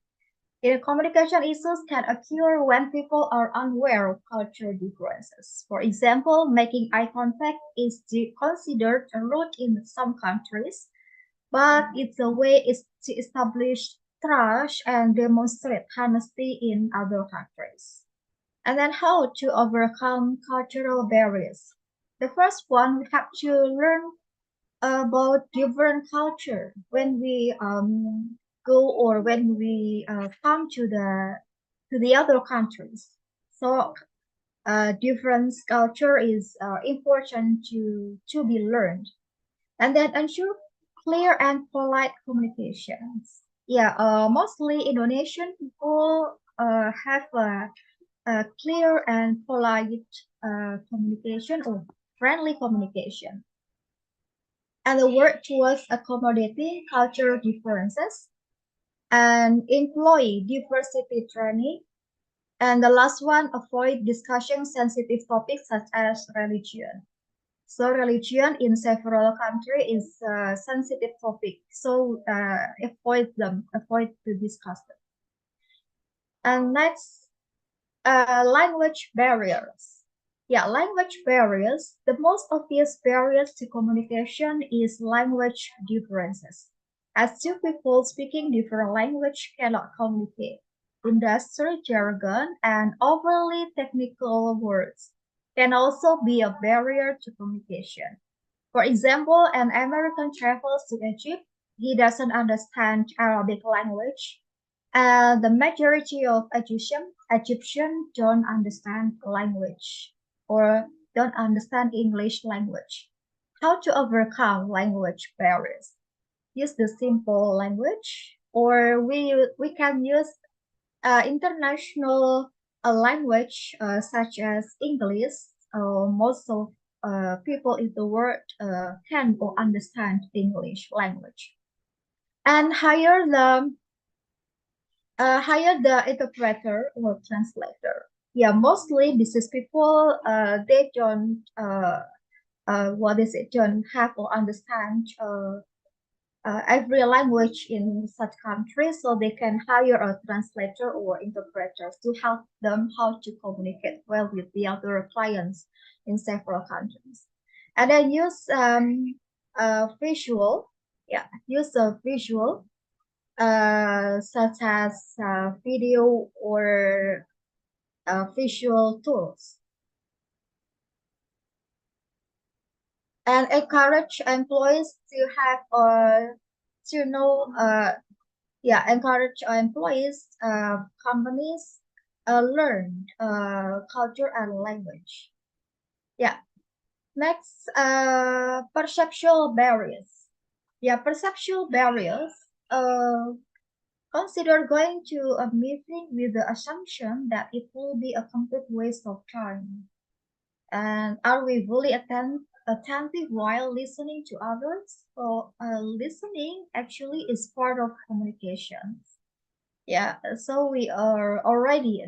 Communication issues can occur when people are unaware of cultural differences. For example, making eye contact is considered rude in some countries, but it's a way to establish trust and demonstrate honesty in other countries. And then how to overcome cultural barriers. The first one, we have to learn about different culture when we go or when we come to the other countries. So different culture is important to be learned. And then ensure clear and polite communications. Yeah, mostly Indonesian people have a clear and polite communication or friendly communication. And the work towards accommodating cultural differences and employee diversity training. And the last one, avoid discussing sensitive topics such as religion. So religion in several countries is a sensitive topic. So avoid to discuss them. And next, language barriers. Yeah, language barriers. The most obvious barriers to communication is language differences. As two people speaking different language cannot communicate, industry jargon and overly technical words can also be a barrier to communication. For example, an American travels to Egypt. He doesn't understand Arabic language. The majority of Egyptians don't understand language or don't understand English language. How to overcome language barriers? Use the simple language, or we can use international language such as English. Most of people in the world can or understand English language. and hire the interpreter or translator. Yeah, mostly business people, they don't don't have or understand every language in such countries, so they can hire a translator or interpreters to help them how to communicate well with the other clients in several countries. And then use visual, use a visual such as video or visual tools, and encourage employees to have to know encourage employees companies learn culture and language. Next, perceptual barriers. Perceptual barriers. Consider going to a meeting with the assumption that it will be a complete waste of time. And are we really attentive while listening to others? So listening actually is part of communication. So we are already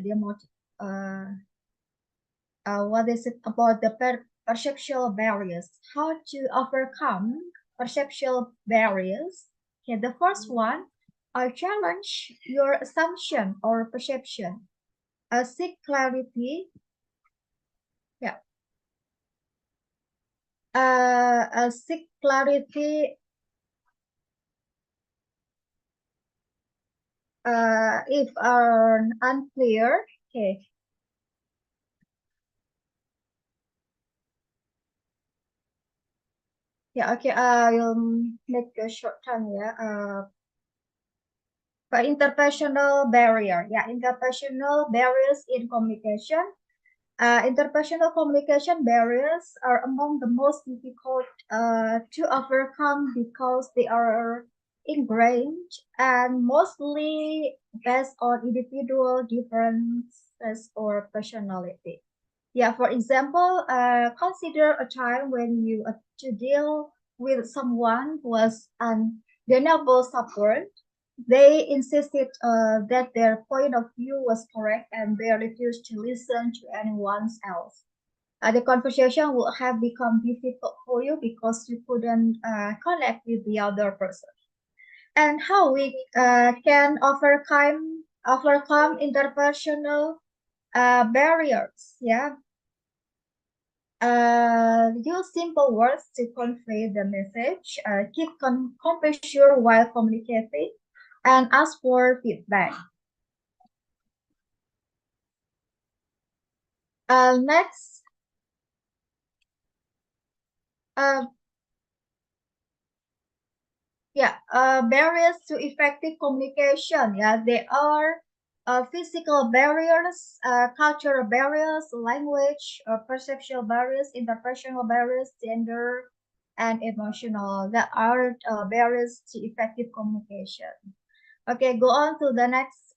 what is it about the perceptual barriers? How to overcome perceptual barriers? Okay, the first one, challenge your assumption or perception. Seek clarity. Seek clarity if are unclear. Okay. Okay. I'll make a short time. Interpersonal barrier. Interpersonal barriers in communication. Interpersonal communication barriers are among the most difficult to overcome because they are ingrained and mostly based on individual differences or personality. For example, consider a time when you to deal with someone who was undeniable support. They insisted that their point of view was correct and they refused to listen to anyone else. The conversation would have become difficult for you because you couldn't connect with the other person. And how we can overcome interpersonal barriers. Use simple words to convey the message. Keep composure while communicating, and ask for feedback. Next, barriers to effective communication. They are physical barriers, cultural barriers, language, perceptual barriers, interpersonal barriers, gender, and emotional. That are barriers to effective communication. Okay, go on to the next.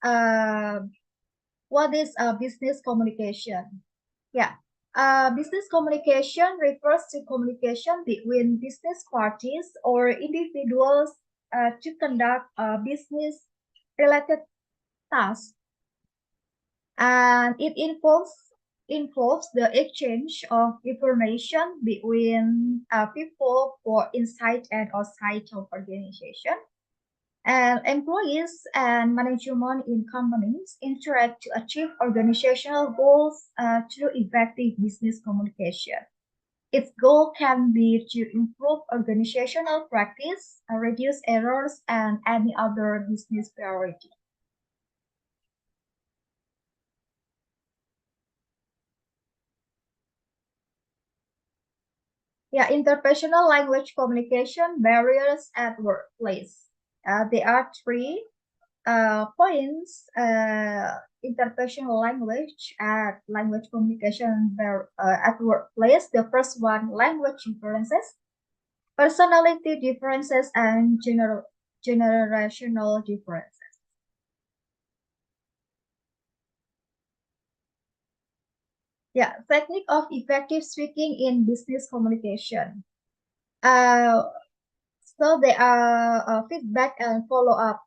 What is business communication? Business communication refers to communication between business parties or individuals to conduct business-related tasks, and it involves the exchange of information between people for inside and outside of organization. And employees and management in companies interact to achieve organizational goals through effective business communication. Its goal can be to improve organizational practice, reduce errors, and any other business priority. Interpersonal language communication barriers at workplace. There are three points. Interpersonal language at language communication at workplace. The first one, language differences, personality differences, and generational differences. Technique of effective speaking in business communication. So So there are feedback and follow-up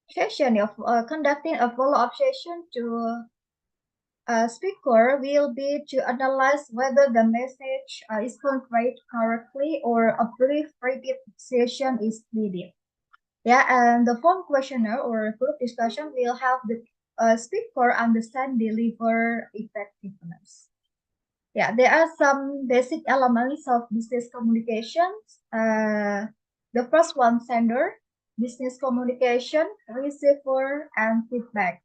session of conducting a follow-up session to speaker will be to analyze whether the message is conveyed correctly or a brief repeat session is needed. Yeah, and the form questionnaire or group discussion will help the speaker understand deliver effectiveness. Yeah, there are some basic elements of business communications. The first one, sender, business communication, receiver, and feedback.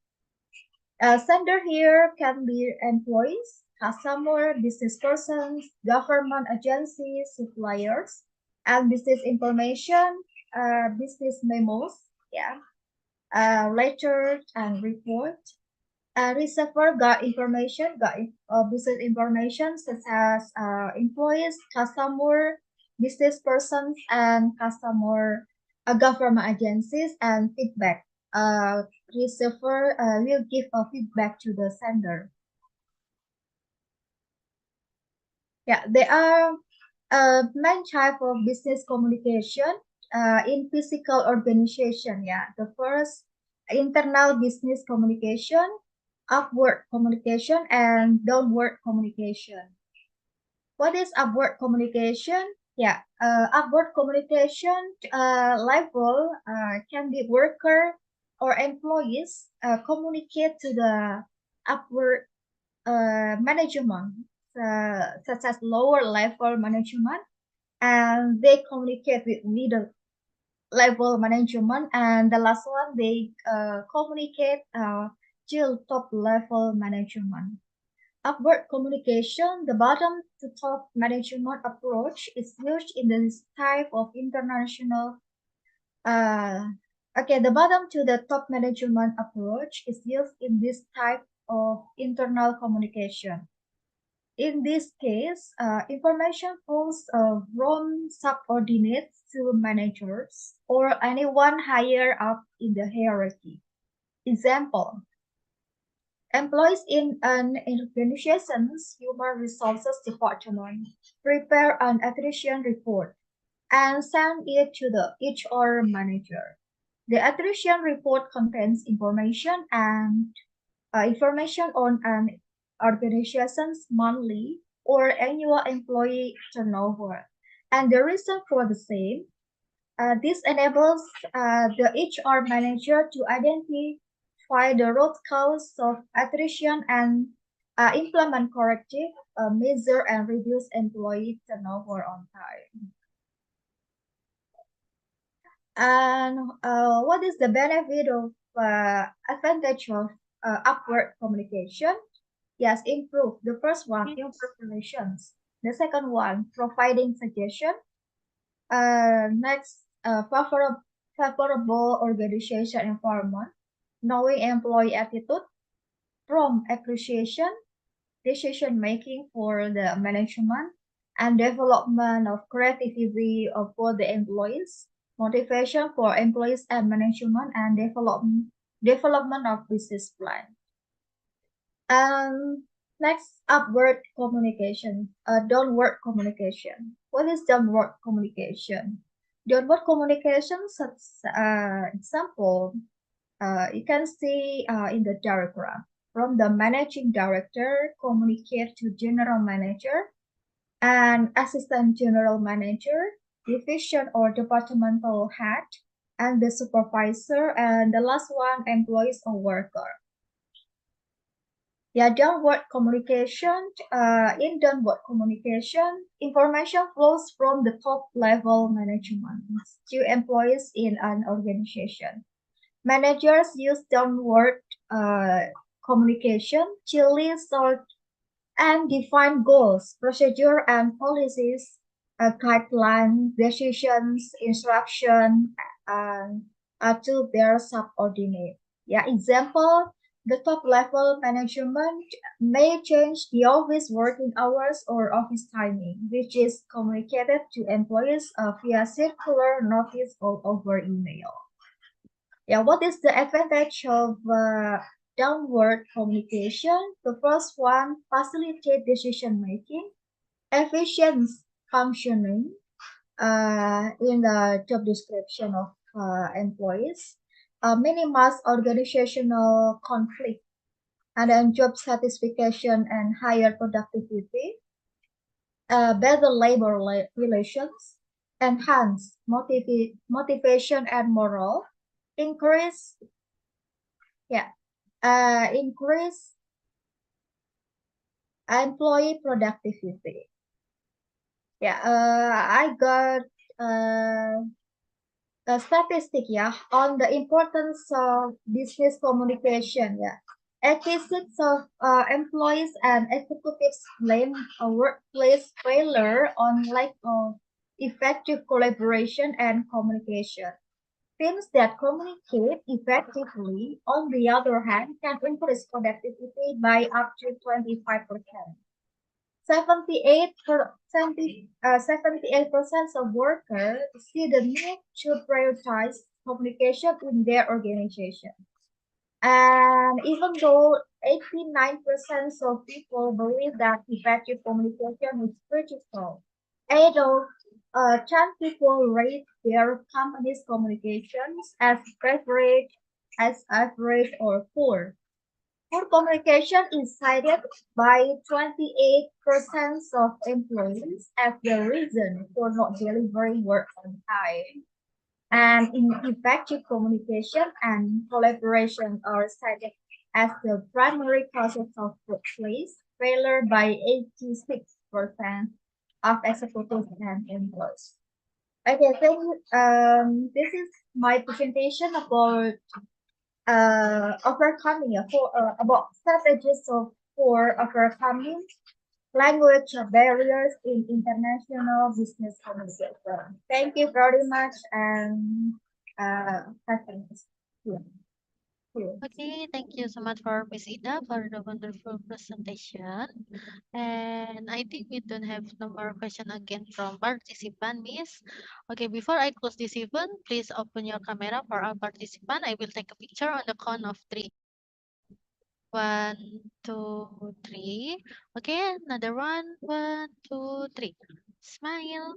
Sender here can be employees, customer, business persons, government agencies, suppliers, and business information, business memos, yeah, letters and report. Receiver got information, business information such as employees, customer, business persons, and customer government agencies, and feedback. Receiver will give a feedback to the sender. Yeah, there are main type of business communication in physical organization. Yeah, the first, internal business communication, upward communication, and downward communication. What is upward communication? Yeah, upward communication level can be worker or employees communicate to the upward management, such as lower level management, and they communicate with middle level management, and the last one they communicate to top level management. Upward communication, the bottom to top management approach is used in this type of international. Okay, the bottom to the top management approach is used in this type of internal communication. In this case, information flows from subordinates to managers or anyone higher up in the hierarchy. Example, employees in an organization's human resources department prepare an attrition report and send it to the HR manager. The attrition report contains information on an organization's monthly or annual employee turnover, and the reason for the same. This enables the HR manager to identify the root cause of attrition and implement corrective measure and reduce employee turnover on time. And what is the benefit of advantage of upward communication? Yes, improve. The first one, improve relations. The second one, providing suggestion. Next, favorable organization environment, knowing employee attitude, prompt appreciation, decision making for the management, and development of creativity for the employees, motivation for employees and management, and development of business plan. Next, upward communication, downward communication. What is downward communication? Downward communication, such example, you can see in the diagram. From the managing director, communicate to general manager and assistant general manager, division or departmental head, and the supervisor, and the last one, employees or worker. Yeah, downward communication. In downward communication, information flows from the top level management to employees in an organization. Managers use downward communication to list out and define goals, procedure, and policies, guidelines, decisions, instruction, to their subordinate. Yeah, example. The top level management may change the office working hours or office timing, which is communicated to employees via circular notice or over email. Yeah, what is the advantage of downward communication? The first one, facilitate decision making, efficient functioning, in the job description of employees, minimize organizational conflict, and then job satisfaction and higher productivity, better labor relations, enhance motivation and morale, increase, increase employee productivity. I got a statistic on the importance of business communication. 86 of employees and executives blame a workplace failure on lack of effective collaboration and communication. Teams that communicate effectively, on the other hand, can increase productivity by up to 25%. 78% of workers see the need to prioritize communication in their organization. And even though 89% of people believe that effective communication is critical, 8 of 10 people rate their company's communications as average or poor. Poor communication is cited by 28% of employees as the reason for not delivering work on time. And ineffective communication and collaboration are cited as the primary causes of workplace failure by 86% of executives and employees. Okay, thank you. This is my presentation about overcoming about strategies for overcoming language barriers in international business communication. Thank you very much and have a nice day. Okay, thank you so much for Miss Ida for the wonderful presentation. And I think we don't have no more question again from participant, Miss. Okay, before I close this event, please open your camera for our participant. I will take a picture on the count of 3. 1, 2, 3. Okay, another one. 1, 2, 3. Smile.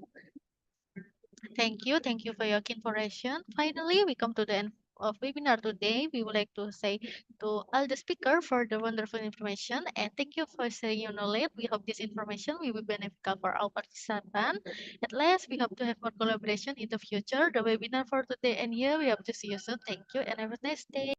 Thank you. Thank you for your information. Finally, we come to the end of webinar today. We would like to say to all the speaker for the wonderful information and thank you for sharing your knowledge. We hope this information will be beneficial for all participants. At last, we hope to have more collaboration in the future. The webinar for today and here we hope to see you soon. Thank you and have a nice day.